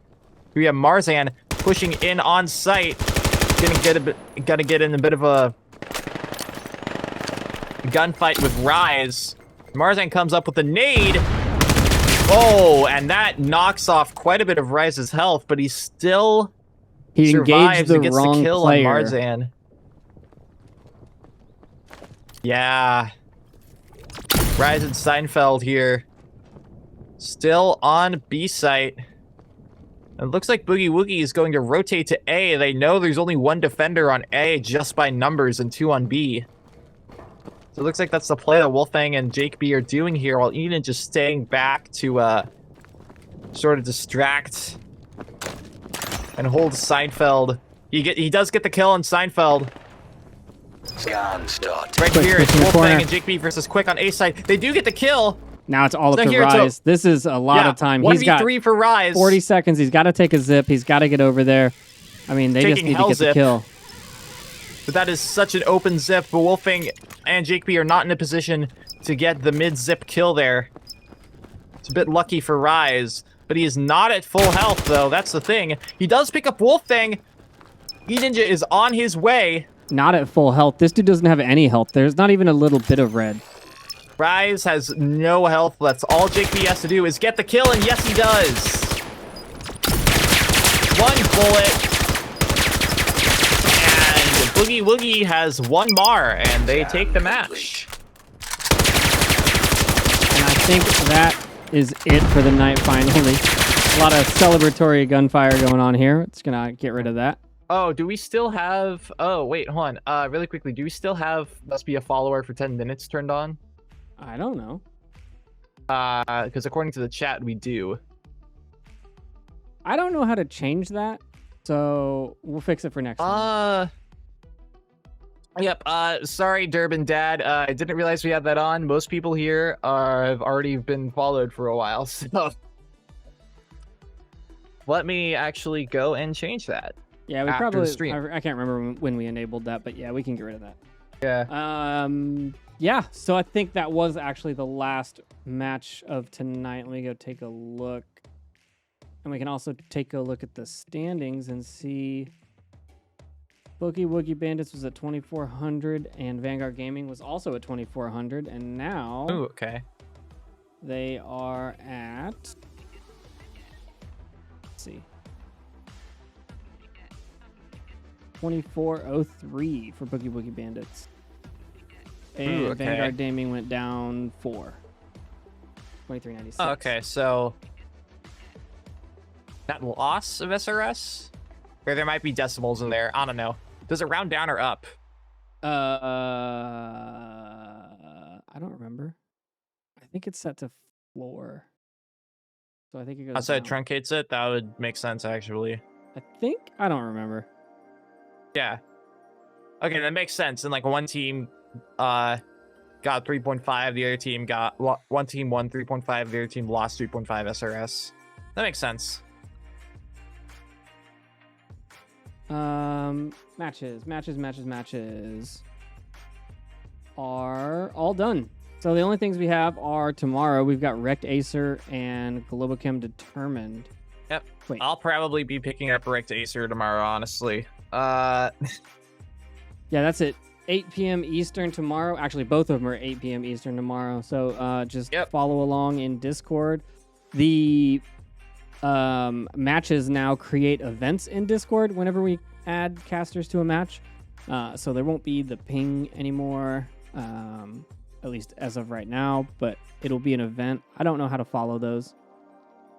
We have Marzan pushing in on site. Gotta get in a bit of a gunfight with Rise. Marzan comes up with a nade. Oh, and that knocks off quite a bit of Rise's health, but he still survives and gets the kill on Marzan. Yeah. Rise and Seinfeld here. Still on B site. It looks like Boogie Woogie is going to rotate to A. They know there's only 1 defender on A just by numbers and 2 on B. So it looks like that's the play that Wolfang and Jake B are doing here, while Eden just staying back to sort of distract and hold Seinfeld. He does get the kill on Seinfeld. Scan start. Right here, it's Wolfang and Jake B versus Quick on A side. They do get the kill. Now it's all up to Rise. This is a lot of time. He's got 1v3 for Rise. 40 seconds. He's got to take a zip. He's got to get over there. I mean, they just need to get the kill. But that is such an open zip. But Wolfang and Jake B are not in a position to get the mid-zip kill there. It's a bit lucky for Rise. But he is not at full health, though. That's the thing. He does pick up Wolfang. E-Ninja is on his way. Not at full health. This dude doesn't have any health. There's not even a little bit of red. Rise has no health. That's all Jake B has to do is get the kill, and yes, he does. 1 bullet. And Boogie Woogie has one Mar, and they take the match. And I think that is it for the night, finally. A lot of celebratory gunfire going on here. It's going to get rid of that. Oh, do we still have... Oh, wait, hold on. Really quickly, do we still have must be a follower for 10 minutes turned on? I don't know. Because according to the chat, we do. I don't know how to change that, so we'll fix it for next time. Yep. Sorry, Durban Dad. I didn't realize we had that on. Most people here have already been followed for a while, so let me actually go and change that. Yeah, we after probably. the stream. I can't remember when we enabled that, but yeah, we can get rid of that. Yeah. Yeah. So I think that was actually the last match of tonight. Let me go take a look, and we can also take a look at the standings and see. Boogie Woogie Bandits was at 2,400, and Vanguard Gaming was also at 2,400, and now. Ooh, okay. They are at. Let's see. 2,403 for Boogie Woogie Bandits. And Ooh, okay. Vanguard Gaming went down 4. 2,396. Oh, okay, so that loss of SRS? Or there might be decimals in there. I don't know. Does it round down or up? I don't remember. I think it's set to floor. So I think it goes Outside down. truncates it? That would make sense, actually. I think? I don't remember. Yeah. Okay, that makes sense. And like one team got 3.5, the other team got... One team won 3.5, the other team lost 3.5 SRS. That makes sense. Matches are all done. So the only things we have are tomorrow. We've got Wrecked Acer and Globochem Determined. Yep. Wait. I'll probably be picking up Wrecked Acer tomorrow, honestly. Yeah, that's it. 8 p.m. Eastern tomorrow. Actually, both of them are 8 p.m. Eastern tomorrow. So just follow along in Discord. The matches now create events in Discord whenever we add casters to a match. So there won't be the ping anymore, at least as of right now, but it'll be an event. I don't know how to follow those.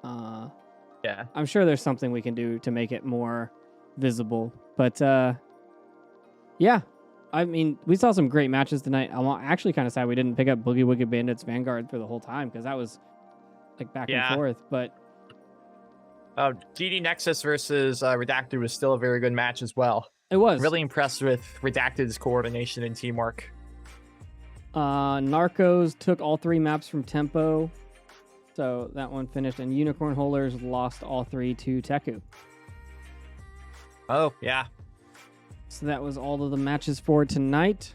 Yeah. I'm sure there's something we can do to make it more visible. But yeah, I mean, we saw some great matches tonight. I'm actually kind of sad we didn't pick up Boogie Woogie Bandits Vanguard for the whole time, because that was like back and forth. But GD Nexus versus Redacted was still a very good match as well. it was Really impressed with Redacted's coordination and teamwork. Narcos took all 3 maps from Tempo, so that one finished, and Unicorn Holers lost all 3 to Teku. Oh, yeah. So that was all of the matches for tonight.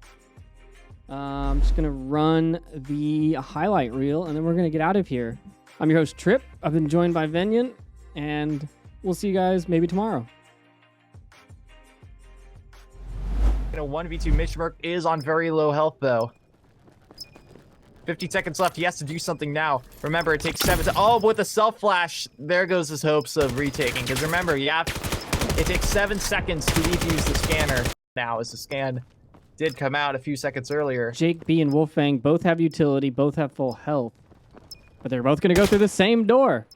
I'm just going to run the highlight reel, and then we're going to get out of here. I'm your host, Trip. I've been joined by Venyan, and we'll see you guys maybe tomorrow. 1v2 Mishmerk is on very low health, though. 50 seconds left. He has to do something now. Remember, it takes 7 to... Oh, but with the self-flash, there goes his hopes of retaking. Because remember, it takes 7 seconds to defuse the scanner now, as the scan did come out a few seconds earlier. Jake B and Wolfang both have utility, both have full health, but they're both going to go through the same door.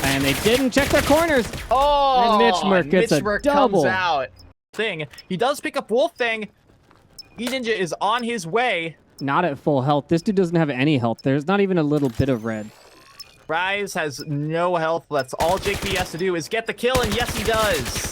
And they didn't check their corners. Oh, and Mitchmerk gets a double. Comes out. He does pick up Wolfang. E-Ninja is on his way. Not at full health. This dude doesn't have any health. There's not even a little bit of red. Rise has no health. That's all Jake B has to do is get the kill, and yes, he does.